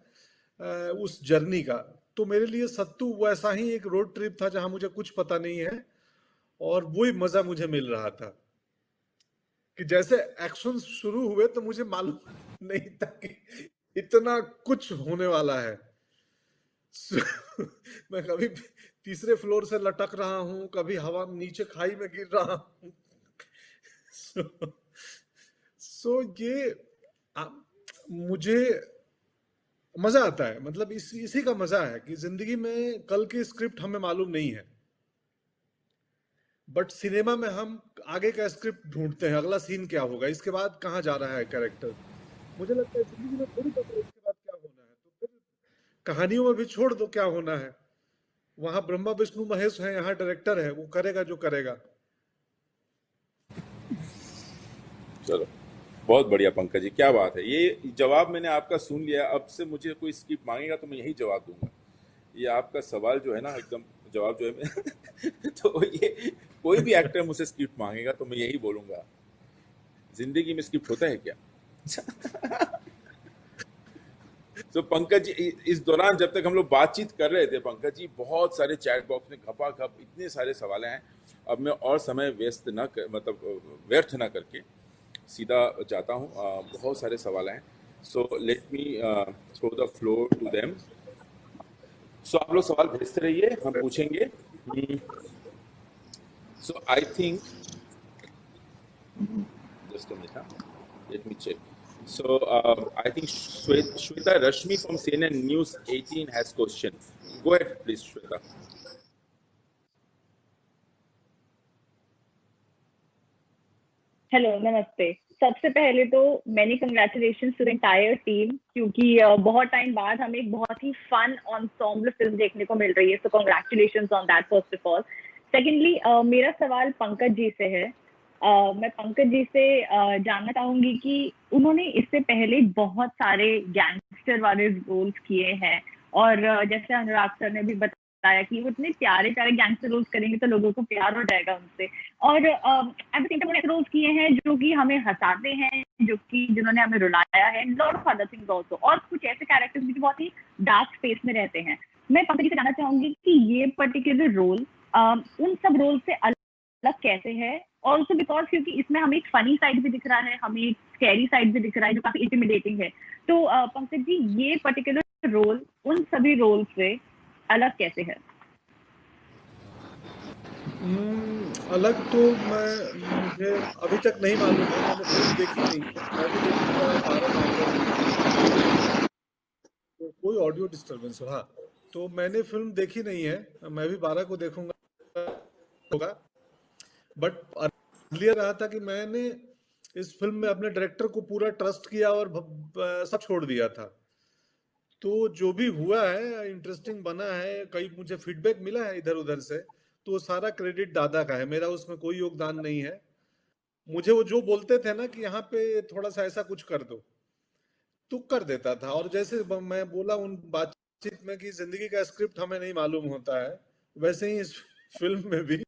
उस जर्नी का। तो मेरे लिए सत्तू वैसा ही एक रोड ट्रिप था जहां मुझे कुछ पता नहीं है, और वही मजा मुझे मिल रहा था कि जैसे एक्शन शुरू हुए तो मुझे मालूम नहीं था कि इतना कुछ होने वाला है। मैं कभी तीसरे फ्लोर से लटक रहा हूं, कभी हवा नीचे खाई में गिर रहा हूं। सो ये मुझे मजा आता है, मतलब इसी का मजा है कि जिंदगी में कल की स्क्रिप्ट हमें मालूम नहीं है, बट सिनेमा में हम आगे का स्क्रिप्ट ढूंढते हैं, अगला सीन क्या होगा, इसके बाद कहाँ जा रहा है कैरेक्टर। मुझे लगता है जिंदगी में थोड़ी पता है इसके बाद क्या होना है, तो फिर कहानियों में भी छोड़ दो क्या होना है। वहां ब्रह्मा विष्णु महेश है, यहाँ डायरेक्टर है, वो करेगा जो करेगा। चलो, बहुत बढ़िया पंकज जी, क्या बात है। ये जवाब मैंने आपका सुन लिया। अब से मुझे कोई स्क्रिप्ट मांगेगा तो मैं यही जवाब दूंगा। ये आपका सवाल जो है ना, एकदम जवाब जो है तो ये कोई भी एक्टर मुझसे स्क्रिप्ट मांगेगा तो मैं यही बोलूंगा, जिंदगी में स्क्रिप्ट होता है क्या? तो पंकज जी, इस दौरान जब तक हम लोग बातचीत कर रहे थे पंकज जी, बहुत सारे चैट बॉक्स में घपाघप इतने सारे सवाल हैं। अब मैं और समय व्यर्थ ना करके सीधा जाता हूँ। बहुत सारे सवाल हैं, so let me throw the floor to them. So आप लोग सवाल भेजते रहिए, हम पूछेंगे। So I think just a minute, let me check. So I think Shweta Rashmi from CNN News 18 has question. Go ahead, please, Shweta. Hello, नमस्ते। सबसे पहले तो many congratulations to the entire team, क्योंकि बहुत टाइम बाद हमें एक बहुत ही फन एंसेम्बल फिल्म देखने को मिल रही है, सो congratulations on that first of all. Secondly, मेरा सवाल पंकज जी से है। मैं पंकज जी से जानना चाहूंगी कि उन्होंने इससे पहले बहुत सारे गैंगस्टर वाले रोल्स किए हैं, और जैसे अनुराग सर ने भी बताया कि वो इतने प्यारे प्यारे गैंगस्टर रोल्स करेंगे तो लोगों को प्यार हो जाएगा उनसे। और at the same time roles किए हैं जो कि हमें हंसाते हैं, जिन्होंने हमें रुलाया है, lot of other things also, और कुछ ऐसे कैरेक्टर्स भी बहुत ही डार्क स्पेस में रहते हैं। मैं पंकज जी से जानना चाहूंगी कि ये पर्टिकुलर रोल उन सब रोल से अलग कैसे है, ऑल्सो बिकॉज क्योंकि इसमें हमें एक फनी साइड भी दिख रहा है, हमें एक स्कैरी साइड भी दिख रहा है जो काफी इंटिमिडेटिंग है। तो पंकज जी, ये पर्टिकुलर रोल उन सभी रोल से अलग कैसे है? अलग तो मुझे अभी तक नहीं मालूम है, मैंने फिल्म देखी नहीं है। मैं भी देखूंगा 12 नवंबर। तो कोई ऑडियो डिस्टरबेंस हो? हाँ, तो मैंने फिल्म देखी नहीं है, मैं भी 12 को देखूंगा होगा। बट अर्लियर रहा था कि मैंने इस फिल्म में अपने डायरेक्टर को पूरा ट्रस्ट किया और सब छोड़ दिया था। तो जो भी हुआ है इंटरेस्टिंग बना है, कई मुझे फीडबैक मिला है इधर उधर से, तो सारा क्रेडिट दादा का है, मेरा उसमें कोई योगदान नहीं है। मुझे वो जो बोलते थे ना कि यहाँ पे थोड़ा सा ऐसा कुछ कर दो, तो कर देता था। और जैसे मैं बोला उन बातचीत में कि जिंदगी का स्क्रिप्ट हमें नहीं मालूम होता है, वैसे ही इस फिल्म में भी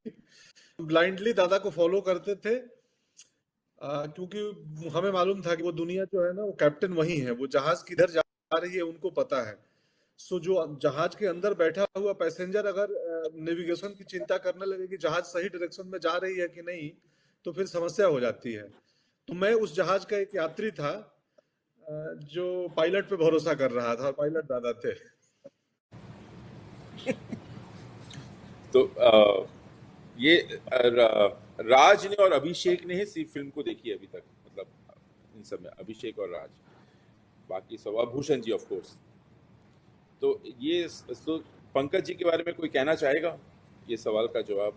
ब्लाइंडली दादा को फॉलो करते थे, क्योंकि हमें मालूम था कि वो दुनिया जो है ना, वो कैप्टन वही है, वो जहाज किधर जा रही है उनको पता है। सो जो जहाज के अंदर बैठा हुआ पैसेंजर अगर नेविगेशन की चिंता करने लगे कि जहाज सही डायरेक्शन में जा रही है कि नहीं, तो फिर समस्या हो जाती है। तो मैं उस जहाज का एक यात्री था जो पायलट पे भरोसा कर रहा था, और पायलट दादा थे। तो ये राज ने और अभिषेक ने ही फिल्म को देखी है अभी तक, मतलब इन सब में अभिषेक और राज, बाकी सब भूषण जी ऑफ कोर्स। तो ये तो पंकज जी के बारे में कोई कहना चाहेगा ये सवाल का जवाब,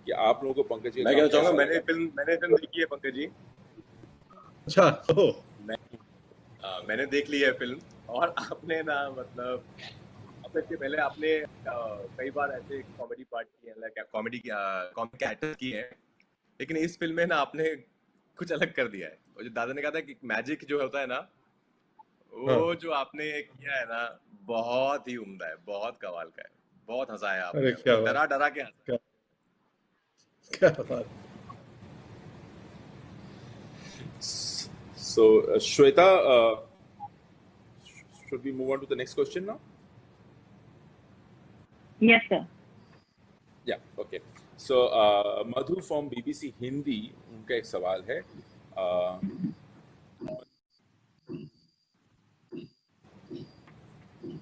कि आप लोगों को पंकज जी? मैं कहना चाहूंगा, मैंने फिल्म देखी है पंकज जी। अच्छा, तो मैंने देख ली है फिल्म। और आपने ना, मतलब इसके पहले आपने कई बार ऐसे कॉमेडी पार्ट किए हैं, कॉमेडी कैरेक्टर किए हैं, लेकिन इस फिल्म में ना आपने कुछ अलग कर दिया है। और जो दादा ने कहा था कि मैजिक जो होता है ना, वो जो आपने किया है ना, बहुत ही उम्दा है, बहुत कमाल का है, बहुत हंसाया अरे आपने, क्या डरा डरा के हंसाया। क्या बात. So, Shweta, should we move on to the next question now? Yes, sir. Yeah, okay. So, Madhu from BBC Hindi, उनका एक सवाल है.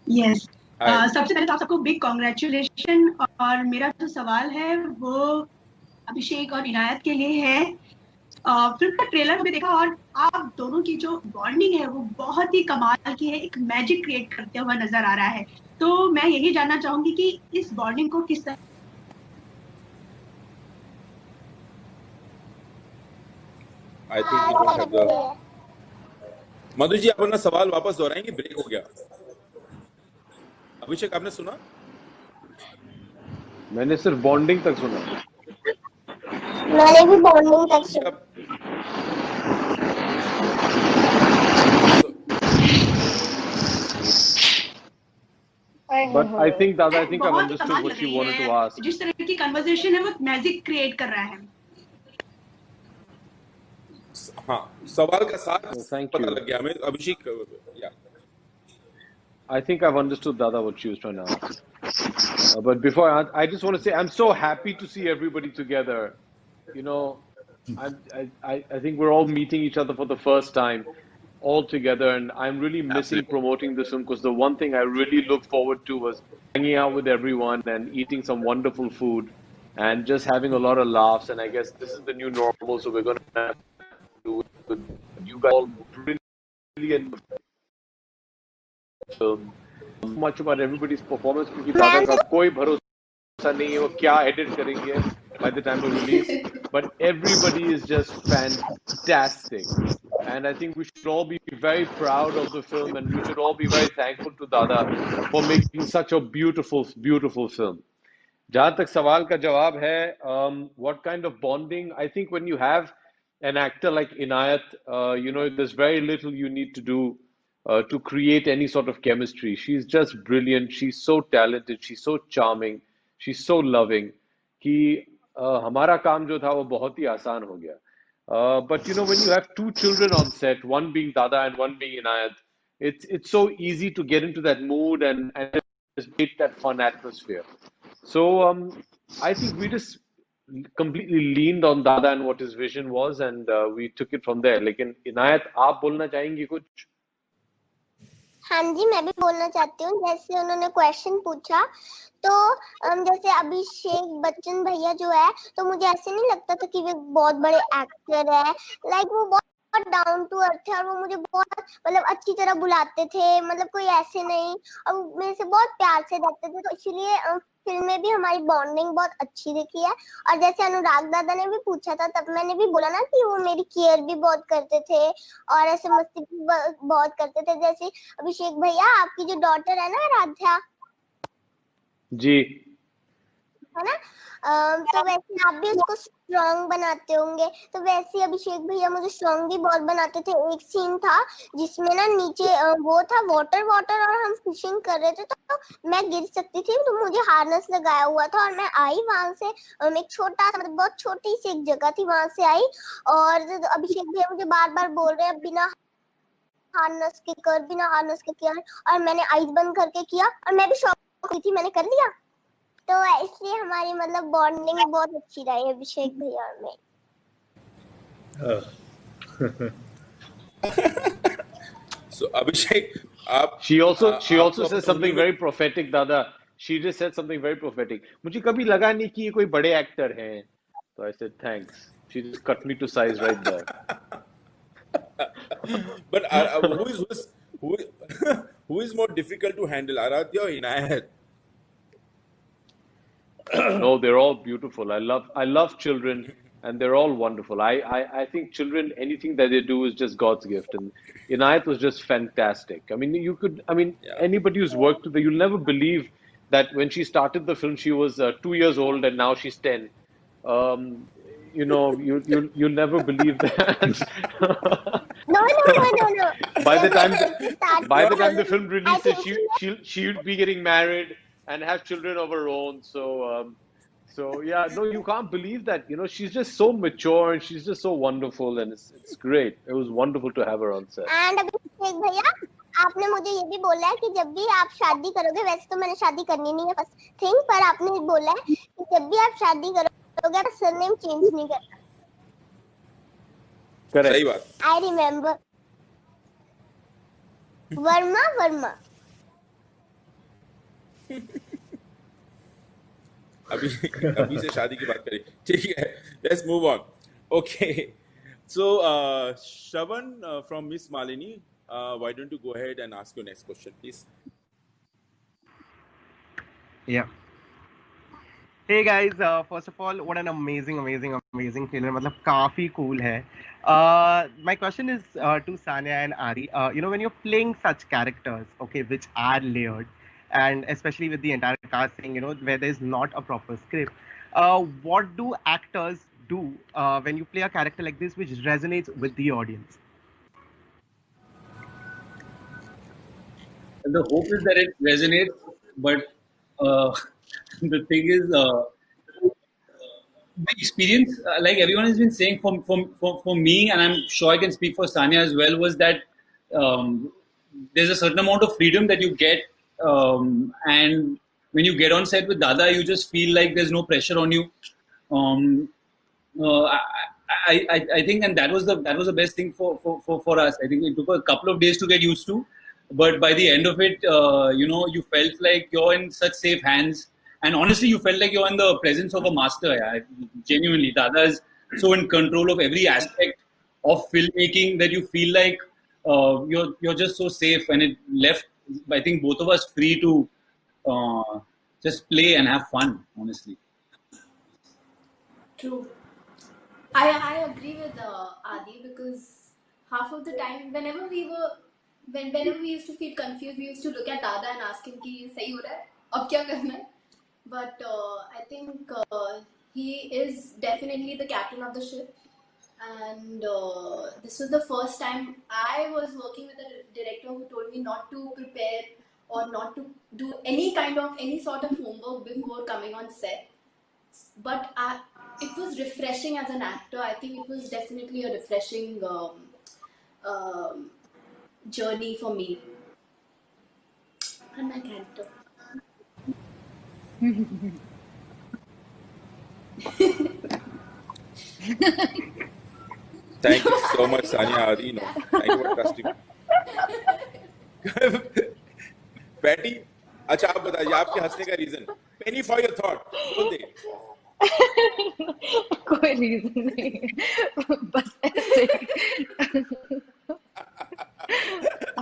Yes Hi. सबसे पहले तो आप सबको बिग कॉन्ग्रेचुलेशन. और मेरा जो सवाल है वो अभिषेक और इनायत के लिए है. फिल्म का ट्रेलर में देखा और आप दोनों की जो बॉन्डिंग है वो बहुत ही कमाल की है, एक मैजिक क्रिएट करते हुआ नजर आ रहा है. तो मैं यही जानना चाहूंगी कि इस बॉन्डिंग को किस तरह I think we don't have the. Madhu ji, आप अपना सवाल वापस दोहराएंगे, ब्रेक हो गया. अभिषेक, आपने सुना? मैंने सिर्फ बॉन्डिंग तक सुना. मैंने भी बॉन्डिंग तक सुना. But I think I've understood बहुत ही what कमाल you लग रही wanted to है. ask. जिस तरह की कन्वर्सेशन है वो मैजिक क्रिएट कर रहा है. हाँ, सवाल का सार Thank पता you. लग गया हमें. अभिषेक, yeah. I think I've understood Dada what she was trying to ask. But before I just want to say I'm so happy to see everybody together. You know, I think we're all meeting each other for the first time, all together, and I'm really missing Absolutely. promoting this film because the one thing I really looked forward to was hanging out with everyone and eating some wonderful food and just having a lot of laughs. And I guess this is the new normal, so we're going to have to do it with you guys all brilliant film. Much about everybody's performance क्योंकि दादा का कोई भरोसा नहीं है वो क्या edit करेंगे by the time of release, but everybody is just fantastic, and I think we should all be very proud of the film, and we should all be very thankful to Dada for making such a beautiful, beautiful film. जहाँ तक सवाल का जवाब है, what kind of bonding? I think when you have an actor like Inayat, you know, there's very little you need to do to create any sort of chemistry. She's just brilliant. She's so talented. She's so charming. She's so loving. कि हमारा काम जो था वो बहुत ही आसान हो गया. But you know, when you have two children on set, one being Dada and one being Inayat, it's so easy to get into that mood and just create that fun atmosphere. So I think we just completely leaned on Dada and what his vision was, and we took it from there. लेकिन इनायत, आप बोलना चाहेंगी कुछ? हाँ जी, मैं भी बोलना चाहती हूँ. जैसे उन्होंने क्वेश्चन पूछा तो जैसे अभिषेक बच्चन भैया जो है, तो मुझे ऐसे नहीं लगता था कि वे बहुत बड़े एक्टर है. लाइक वो बहुत डाउन टू अर्थ है और वो मुझे बहुत मतलब अच्छी तरह बुलाते थे, मतलब कोई ऐसे नहीं, और मेरे से बहुत प्यार से रहते थे. तो इसलिए फिल्म में भी हमारी बॉन्डिंग बहुत अच्छी दिखी है. और जैसे अनुराग दादा ने भी पूछा था, तब मैंने भी बोला ना कि वो मेरी केयर भी बहुत करते थे और ऐसे मस्ती भी बहुत करते थे. जैसे अभिषेक भैया, आपकी जो डॉटर है ना आराध्या जी, है ना, तो वैसे आप भी उसको स्ट्रॉन्ग बनाते होंगे. तो वैसे अभिषेक भैया मुझे स्ट्रॉन्ग भी बहुत बनाते थे. एक सीन था जिसमें ना नीचे वो था वाटर और हम फिशिंग कर रहे थे, तो मैं गिर सकती थी, तो मुझे हार्नेस लगाया हुआ था और मैं आई वहां से. एक छोटा मतलब बहुत छोटी सी एक जगह थी, वहां से आई और अभिषेक भैया मुझे बार बार बोल रहे हैं बिना हार्नेस के कर, और मैंने आईज बंद करके किया और मैं भी शॉक हुई थी, मैंने कर लिया. तो इसलिए हमारी मतलब बॉन्डिंग बहुत अच्छी रही अभिषेक भैया और मैं. So Abhishek, आप she also आपको said अपने something उम्र में very prophetic, Dada. She just said something very prophetic. मुझे कभी लगा नहीं कि ये कोई बड़े एक्टर हैं. So I said thanks. She just cut me to size right there. but who is more difficult to handle, Aradhya or Inayat? No, they're all beautiful. I love children, and they're all wonderful. I think children, anything that they do is just God's gift, and Inayat was just fantastic. I mean, Yeah. anybody who's worked with her, you'll never believe that when she started the film, she was 2 years old, and now she's 10. You know, you'll never believe that. No. By the time the film I releases, think she would be getting married and have children of her own. So So yeah, no, you can't believe that. You know, she's just so mature and she's just so wonderful, and it's great. It was wonderful to have her on set. And Abhishek भैया आपने मुझे ये भी बोला है कि जब भी आप शादी करोगे, वैसे तो मैंने शादी करनी नहीं है फर्स्ट थिंग, पर आपने बोला है कि जब भी आप शादी करोगे आप सरनेम चेंज नहीं करना। Correct. सही बात। I remember Verma. अभी से शादी की बात करें, ठीक है। Let's move on. Okay, so Shravan from miss Malini, why don't you go ahead and ask your next question please. Yeah. Hey guys, first of all, what an amazing trailer. मतलब काफी cool है. My question is to Sanya and Ari. You know, when you're playing such characters, okay, which are layered, and especially with the entire casting, you know, where there's not a proper script, what do actors do when you play a character like this which resonates with the audience? And the hope is that it resonates, but the thing is, the experience, like everyone has been saying, for me, and I'm sure I can speak for Sanya as well, was that there's a certain amount of freedom that you get, and when you get on set with Dada, you just feel like there's no pressure on you. I think, and that was the best thing for us. I think it took a couple of days to get used to, but by the end of it, you know, you felt like you're in such safe hands, and honestly, you felt like you're in the presence of a master. Yeah. Genuinely, Dada is so in control of every aspect of filmmaking that you feel like you're just so safe, and it left, I think, both of us free to just play and have fun. Honestly, True. I agree with Adi, because half of the time, whenever we used to feel confused, we used to look at Dada and ask him कि सही हो रहा है, अब क्या करना है? But I think he is definitely the captain of the ship, and this was the first time I was working with a director who told me not to prepare or not to do any sort of homework before coming on set. But it was refreshing as an actor. I think it was definitely a refreshing journey for me and my character. Thank you so much, Sanya, Adi. No, thank you for trusting. Patty, अच्छा आप बताइए आपके हंसने का reason. Penny for your thought. बोल दे। कोई reason नहीं, बस ऐसे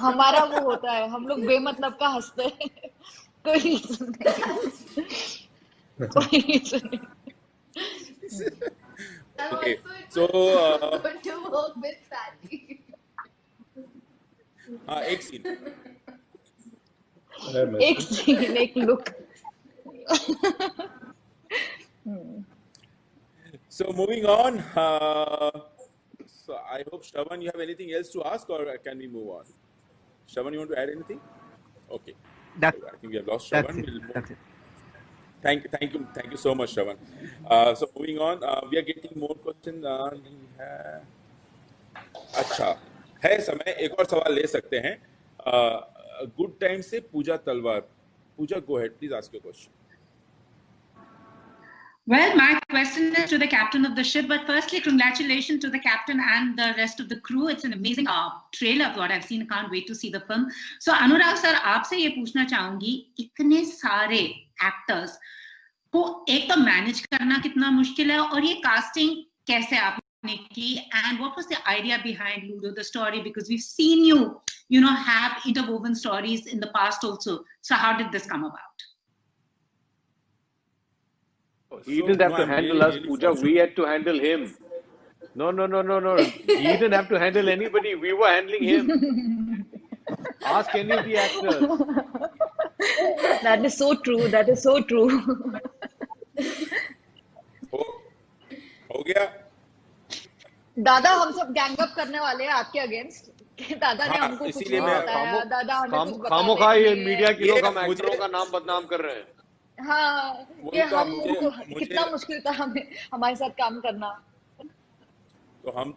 हमारा वो होता है, हम लोग बेमतलब का हंसते हैं। कोई रीजन नहीं, कोई रीजन नहीं। Okay, so Good to work with Patty. हाँ एक सीन एक look. So moving on, so I hope Shravan, you have anything else to ask, or can we move on? Shravan, you want to add anything? Okay. That's, I think we have lost Shravan. that's it. Thank you so much, Shravan. So moving on, we are getting more questions. अच्छा है समय, एक और सवाल ले सकते हैं। Good time से पूजा तलवार। पूजा, go ahead, please ask your question. Well, my question is to the captain of the ship, but firstly, congratulations to the captain and the rest of the crew. It's an amazing trailer of what I've seen. I can't wait to see the film. So, Anurag sir, आपसे ये पूछना चाहूंगी, इतने सारे actors को एक तो manage करना कितना मुश्किल है, और ये कास्टिंग कैसे आपने की, and what was the idea behind Ludo, the story? Because we've seen you know, have interwoven stories in the past also. So, how did this come about? He didn't have to handle us, Pooja. We had to handle him. No. He didn't have to handle anybody. We were handling him. Ask any of the actors. That is so true. That is so true. हो गया। दादा हम सब gang up करने वाले हैं आपके against. दादा ने हमको कुछ नहीं बताया। दादा हमें कुछ बताया खामोखा ये मीडिया के लोग हम एक्टरों का नाम बदनाम कर रहे हैं। हाँ, वही ये तो हम मुझे उनको मुझे कितना मुश्किल था हमें हमारे साथ काम करना।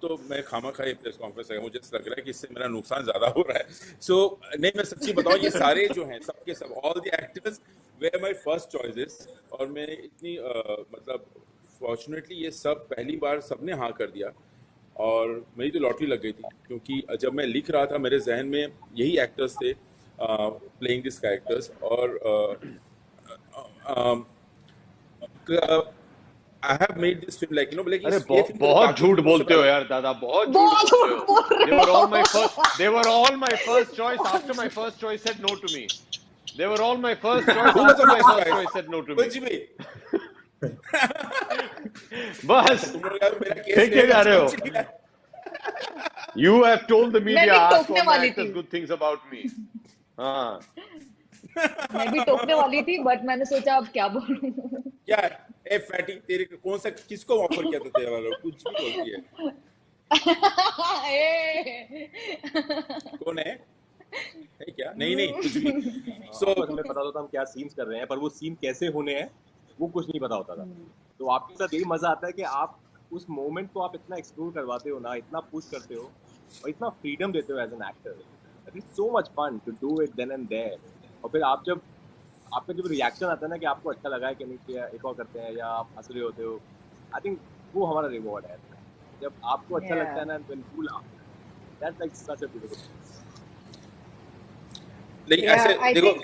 तो मैं खामखा ये प्रेस कॉन्फ्रेंस है, मुझे ऐसा लग रहा है कि इससे मेरा नुकसान ज्यादा हो रहा है। सो नहीं, मैं सच्ची बताऊं, ये सारे जो हैं सबके सब, all the actors were my first choices, और मैं इतनी मतलब फॉर्चुनेटली ये सब पहली बार सबने हाँ कर दिया, और मेरी तो लॉटरी लग गई थी, क्योंकि जब मैं लिख रहा था मेरे जहन में यही एक्टर्स थे प्लेइंग दिस कैरेक्टर्स, और I have made this film like like अरे ये फिल्म तो बहुत बाकी झूठ फिल्मों से बोलते हो अलग। यार दादा, बहुत झूठ बहुत बोलते झूठ हो। बोल They रहे were all my हो। first. They were all my first choice. After my first choice said no to me. They were all my first choice. Who was the After my first first choice? choice said no to me. कुछ भी। बस तुम लोग यार मेरा case फेंके ले जा रहे हो। समझ नहीं आया। You have told the मैं media, भी ask टोकने all my वाली actors थी, good things about me. हाँ, मैं भी टोकने वाली थी, बट मैंने सोचा अब क्या बोलूं। क्या ए फैटी, तेरे को कौन सा किसको ऑफर किया था तेरे वालों, कुछ भी बोलती है। ए, कौन है क्या? नहीं नहीं कुछ भी। सो आपको हमें पता होता हम क्या सीन्स कर रहे हैं, पर वो सीन कैसे होने हैं वो कुछ नहीं पता होता था। तो आपके साथ यही मजा आता है कि आप उस मोमेंट को आप इतना एक्सप्लोर करवाते हो ना, इतना पुश करते हो और इतना फ्रीडम देते हो as an actor. It is so much fun to do it then and there. और फिर आप जब आपका जब रिएक्शन आता है ना कि आपको अच्छा लगा है कि नहीं किया, एक और करते हैं, या आप हंस रहे होते हो, आई थिंक वो हमारा रिवॉर्ड है। जब आपको अच्छा लगता है ना, when you laugh, that's like such a beautiful. लेकिन ऐसे I देखो think,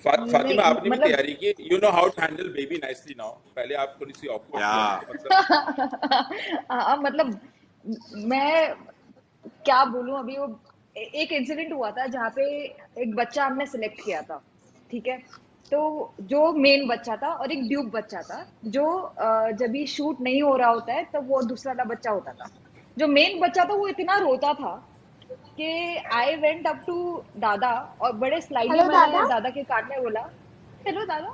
फातिमा नहीं, आपने भी मतलब तैयारी की, you know how to handle baby nicely now. पहले आप थोड़ी सी ऑकवर्ड थी, मतलब मतलब मैं क्या बोलूं, अभी वो एक इंसिडेंट हुआ था जहाँ पे एक बच्चा हमने सिलेक्ट किया था, ठीक है। तो जो मेन बच्चा था और एक ड्यूब बच्चा था, जो जब भी शूट नहीं हो रहा होता है तब वो दूसरा वाला बच्चा होता था। जो मेन बच्चा था वो इतना रोता था कि आई वेंट अप टू दादा और बड़े स्लाइडली हेलो मैंने दादा। दादा के कान में बोला, हेलो दादा।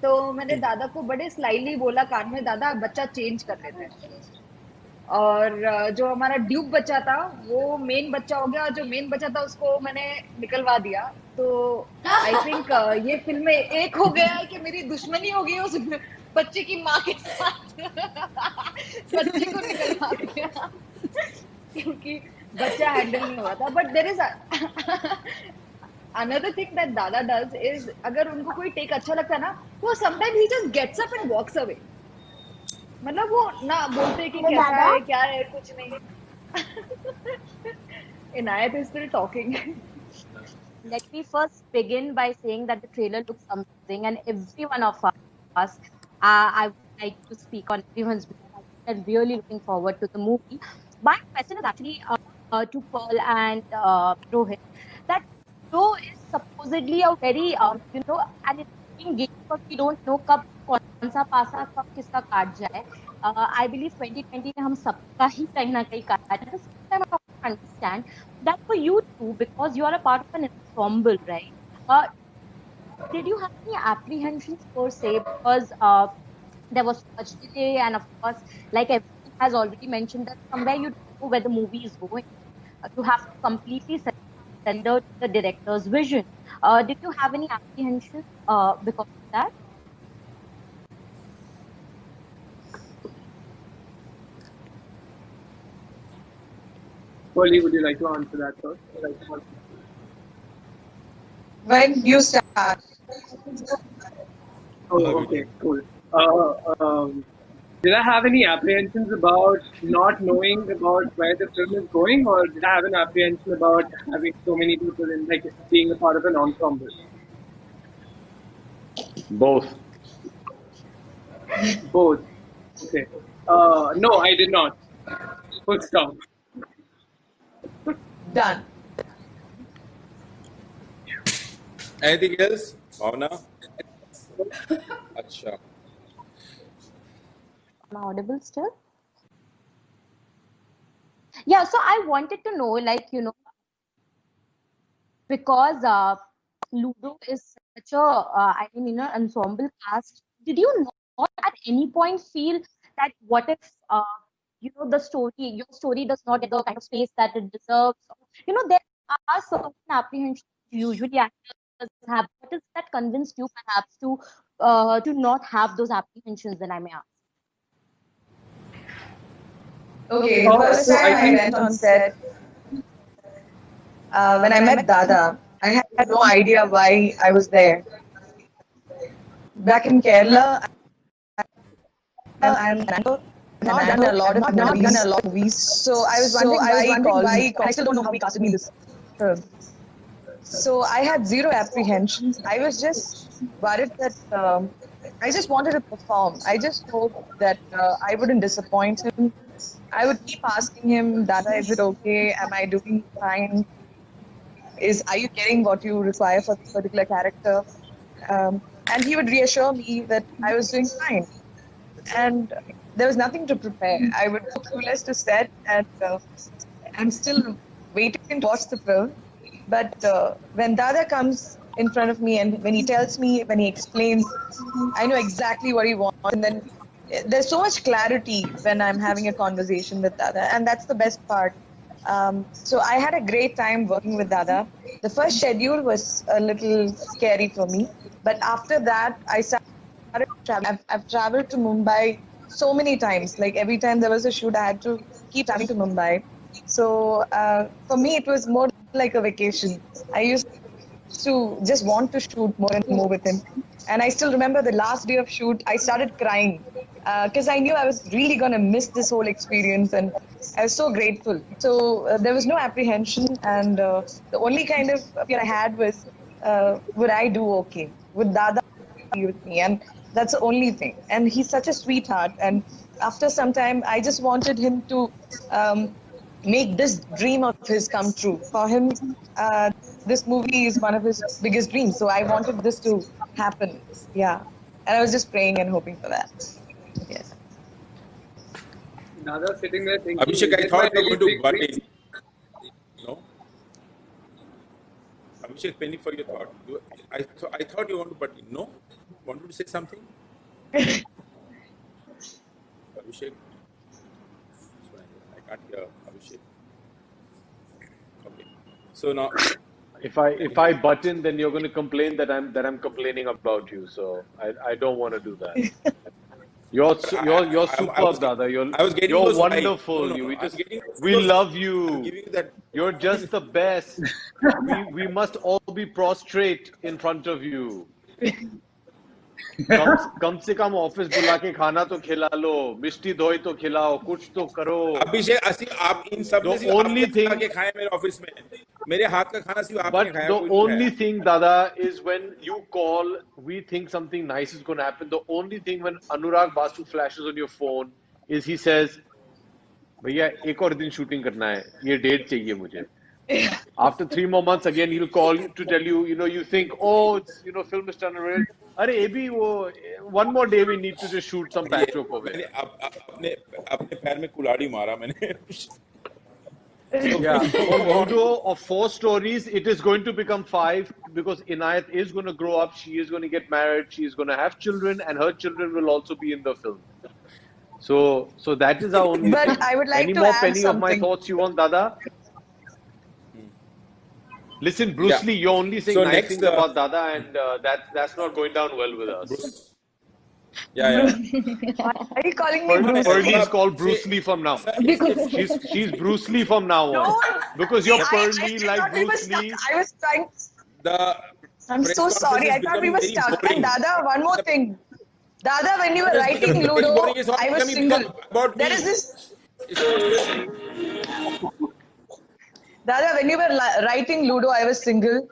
तो मैंने दादा को बड़े स्लाइडली बोला कान में, दादा बच्चा चेंज कर लेते हैं। और जो हमारा ड्यूब बच्चा था वो मेन बच्चा हो गया, और जो मेन बच्चा था उसको मैंने निकलवा दिया। तो आई थिंक ये फिल्म में एक हो गया है कि मेरी दुश्मनी हो गई उस बच्चे की माँ के साथ। बच्चे को निकलवा दिया क्योंकि बच्चा हैंडल नहीं हुआ था। But there is another thing that Dada does is, अगर उनको कोई टेक अच्छा लगता है ना, वो sometimes he just gets up and walks away. मतलब वो ना बोलते कि हेलो कैसा दादा। है, क्या है, कुछ नहीं। Inayat is still talking. Let me first begin by saying that the trailer looks amazing, and every one of us, I would like to speak on everyone's behalf. I'm really looking forward to the movie. My question is actually to Pearl and Rohit, that show is supposedly a very, and it's being game, but we don't know कब कौन सा पासा कब किसका काट जाए. I believe 2020 में हम सबका ही कहीं ना कहीं काटा है. At the same time, I understand that for you too, because you are a part of an ensemble, right? Did you have any apprehensions per se? Because there was so much delay, and of course, like everyone has already mentioned, that somewhere you don't know where the movie is going. You have to completely surrender to the director's vision. Did you have any apprehensions because of that? Polly, would you like to answer that first? When you start. Oh, okay, cool. Did I have any apprehensions about not knowing about where the film is going, or did I have an apprehension about having so many people in, like, being a part of an ensemble? Both. Both. Okay. No, I did not. Full stop. Done. Anything else? Bhavna? अच्छा. Am I audible still? Yeah, so I wanted to know, like, because Ludo is such a, ensemble cast, did you not at any point feel that what if, your story does not get the kind of space that it deserves? There are certain apprehensions usually actors have? What is that convinced you perhaps to not have those apprehensions? Then I may ask. Okay, the first So time I I think went on set, when I met Dada, I had no idea why I was there. Back in Kerala, and I'm not done a lot of movies. So I was wondering why he called me. I still don't know how he casted me in this film. So I had zero apprehensions. I was just worried that I just wanted to perform. I just hoped that I wouldn't disappoint him. I would keep asking him, Dada, is it okay? Am I doing fine? Are you getting what you require for this particular character? And he would reassure me that I was doing fine. And there was nothing to prepare. I would go clueless to set, and I'm still waiting to watch the film. But when Dada comes in front of me and when he tells me, when he explains, I know exactly what he wants. And then there's so much clarity when I'm having a conversation with Dada, and that's the best part. So I had a great time working with Dada. The first schedule was a little scary for me, but after that, I started traveling. I've traveled to Mumbai so many times. Like every time there was a shoot, I had to keep traveling to Mumbai. So for me, it was more like a vacation. I used to just want to shoot more and more with him. And I still remember the last day of shoot, I started crying because I knew I was really going to miss this whole experience, and I was so grateful. So there was no apprehension, and the only kind of fear I had was, would I do okay? Would Dada be with me? And that's the only thing. And he's such a sweetheart. And after some time, I just wanted him to make this dream of his come true. For him, this movie is one of his biggest dreams. So I wanted this to happen. Yeah. And I was just praying and hoping for that. Yes. Dada sitting there thinking, Abhishek, I "Is thought my you were really going to big butt in. No? Abhishek, penny for your thought. I thought you wanted to butt in. No? Wanted to say something? Abhishek? I can't hear Abhishek. Okay. So now, If I butt in, then you're going to complain that I'm complaining about you. So I don't want to do that. You're superb, Dada. I was getting You're those vibes. wonderful. No. We I was getting we those. love I'm you. giving you that. You're just the best. We must all be prostrate in front of you. कम से कम office बुला के खाना तो खिला लो, मिष्टी दोई तो खिलाओ, कुछ तो करो. अभिषेक, आप इन सब में सिर्फ only आपके खा के खाए मेरे ऑफिस में. मेरे हाथ का खाना सिर्फ आपने But खाया, the कोई नहीं only खाया. thing, Dada, is when you call, we think something nice is going to happen. The only thing when Anurag Basu flashes on your phone is he says, भैया एक और दिन शूटिंग करना है, ये डेट चाहिए मुझे. After 3 more months, again he'll call you to tell you, you think, oh, it's, film is turning around. अरे अभी वो one more day we need to just shoot some patchwork over मैंने here. अपने पैर में कुल्हाड़ी मारा मैंने. Yeah, although of 4 stories, it is going to become 5 because Inayat is going to grow up, she is going to get married, she is going to have children, and her children will also be in the film. So that is our only But thing. I would like Any to more add penny of my something. thoughts you want, Dada? Listen, Bruce Yeah. Lee, you're only saying So nice next, things about Dada, and that's not going down well with us. Yeah. Are you calling me Bruce Pearlie Lee? is called Bruce Lee from now. She's Bruce Lee from now on. No, Because you're I Pearlie did like not even Bruce start. Lee. I was trying. The I'm press so sorry. conference I is thought we becoming were very stuck. boring. And Dada, one more thing. Dada, when you were It's writing becoming Ludo, boring. It's all I was becoming single. about There me. is this. It's not Dada, when you were writing Ludo, I was single.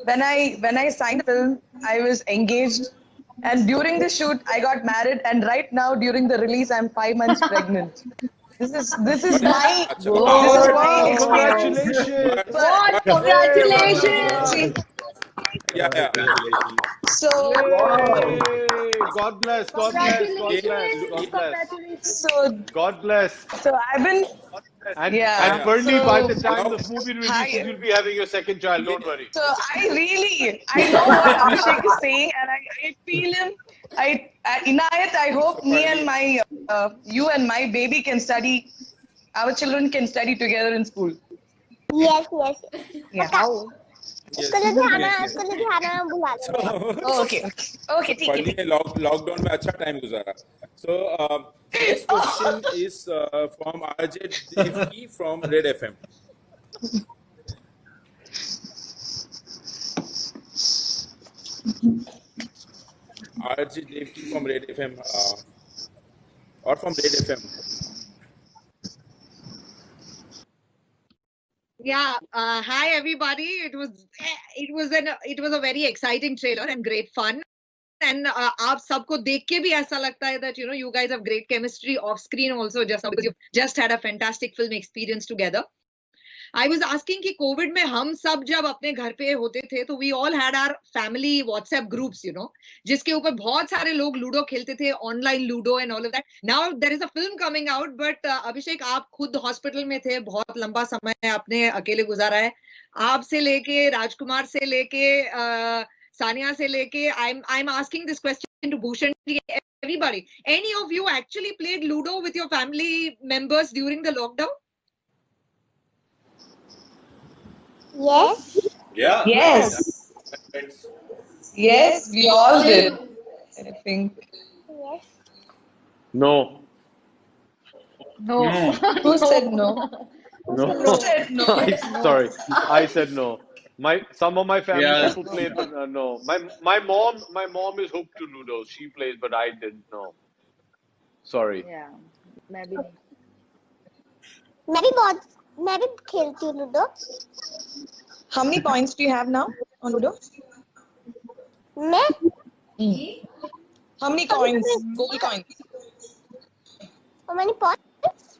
When I signed the film, I was engaged. And during the shoot, I got married. And right now, during the release, I'm 5 months pregnant. This is my experience. Congratulations! But Congratulations! Yeah. So, God bless, God bless, God bless, God bless. so God bless. So I've been, And yeah. Pearlie, So, by the time this movie releases, you'll be having your second child. Don't worry. So I know what Abhishek is saying, and I feel him. Inayat, I hope me and my, you and my baby can study. Our children can study together in school. Yes. Yeah. उसको लुधियाना बुला लेना। Okay, okay, ठीक है, पंडित ने lockdown में अच्छा time गुजारा. So next question is from RJ Devki from Red FM. RJ Devki from Red FM or from Red FM. Yeah, hi everybody. It was a very exciting trailer and great fun. And आप सबको देख के भी ऐसा लगता है that you guys have great chemistry off screen also, just because you've just had a fantastic film experience together. I was asking कि Covid में हम सब जब अपने घर पे होते थे तो we all had our family WhatsApp groups, जिसके ऊपर बहुत सारे लोग लूडो खेलते थे, online ludo and all of that. Now there is a film coming out, but अभिषेक आप खुद हॉस्पिटल में थे, बहुत लंबा समय आपने अकेले गुजारा है. आपसे लेके राजकुमार से लेके सानिया से लेके I'm asking this question to Bhushan, everybody. Any of you actually played Ludo with your family members during the lockdown? Yes. Yeah. Yes. Yes, we all did. I think. Yes. No. No. Who said no? No. Who said no? Sorry, I said no. Some of my family Yeah. people played, but no. My mom is hooked to Ludo. She plays, but I didn't know. Sorry. Yeah, मैं भी नहीं. मैं भी खेलती हूँ ludo. How many points do you have now on Ludo? मैं How many coins? Gold coins. How many points?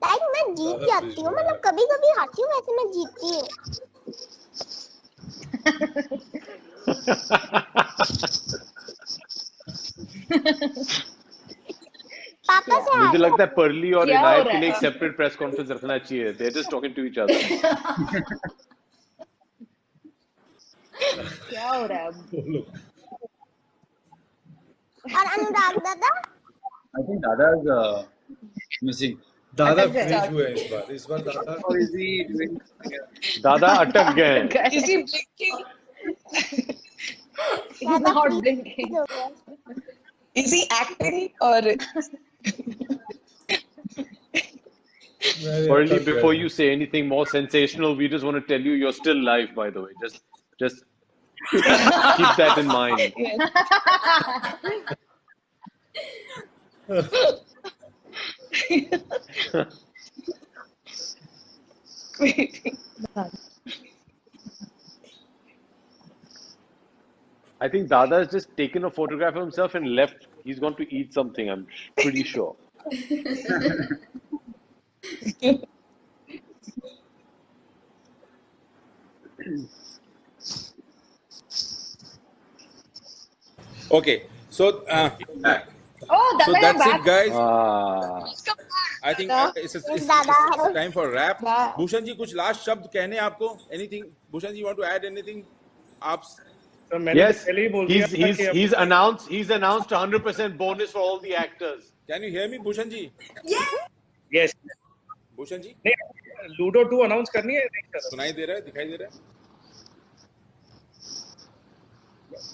Like मैं जीत जाती हूँ, मतलब कभी कभी हारती हूँ, वैसे मैं जीतती हूँ. पापा से मुझे लगता है परली और क्या हो इनायत रहा के लिए है? एक सेपरेट प्रेस कॉन्फ्रेंस रखना चाहिए. They're just talking to each other. क्या हो रहा है अब? और अनुराग दादा I think Dada's missing. दादा अटक गए. फ्रीज हुए हैं इस बार दादा How is he doing? दादा अटक गए हैं. Is he blinking? He's not blinking. Is he acting or? Perli, before you say anything more sensational, we just want to tell you you're still live, by the way. Just keep that in mind. I think Dada has just taken a photograph of himself and left. He's gone to eat something, I'm pretty sure. Okay, so Oh, so Dada, you're that's it, back. guys. Ah. I think it's दादा time for wrap. Bhushan ji कुछ last शब्द कहने हैं आपको? Anything? Bhushan ji, you want to add anything? आप तो मैंने Yes, पहले ही बोल दिया था कि he's announced 100% bonus for all the actors. Can you hear me, Bhushan ji? Yes Bhushan ji नहीं लूडो 2 अनाउंस करनी है नहीं कर सुनाई दे रहा है? दिखाई दे रहा है?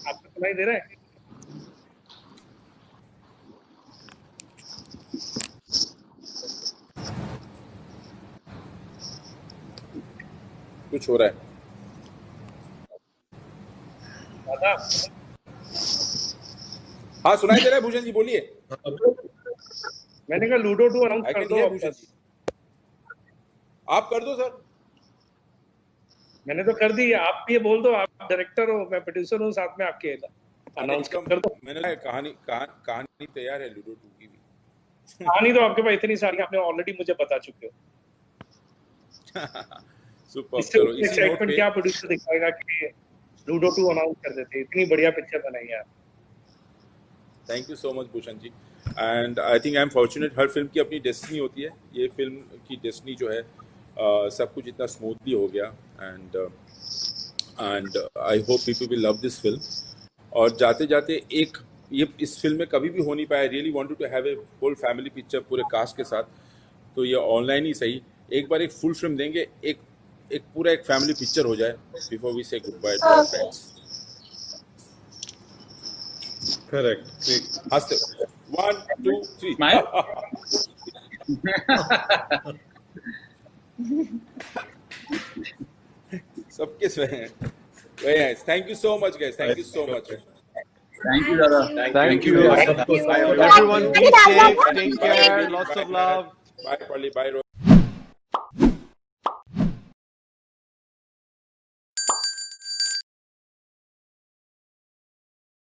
आपको सुनाई दे रहा है कुछ हो रहा है? दादा हाँ सुनाई दे रहा है भूषण जी, बोलिए. मैंने कहा लूडो 2 अनाउंस I कर can दो hear अब भूषण बस. जी. आप कर दो सर. मैंने तो कर दी आप ये बोल दो आप डायरेक्टर हो मैं प्रोड्यूसर हूँ साथ में आपके अनाउंस कर दो. मैंने कहानी तैयार है लूडो 2 की भी. कहानी तो आपके पास इतनी सारी आपने ऑलरेडी मुझे बता चुके हो. सुपर. इससे चलो इसी नोट एक्साइटमेंट पे क्या प्रोड्यूसर दिखाएगा कि लूडो 2 अनाउंस कर देते. इतनी बढ़िया पिक्चर बनाई है. Thank you so much Bhushan ji. And I think I am fortunate. हर फिल्म की अपनी डेस्टिनी होती है. ये फिल्म की डेस्टिनी जो है सब कुछ इतना स्मूथली हो गया. And I hope people will love this film. और जाते जाते एक ये इस फिल्म में कभी भी हो नहीं पाया. Really wanted to have a whole family picture पूरे कास्ट के साथ. तो ये ऑनलाइन ही सही, एक बार एक फुल फिल्म देंगे. एक एक पूरा एक फैमिली पिक्चर हो जाए before we say good bye to our friends. Correct. हंसते 1 2 3 Smile. सबके very nice. Thank you so much, guys. Thank you so much. Thank you, Dada. Thank you. Bye. Everyone be safe. Take care. Lots of love. Bye, Polly. Bye, Rohit.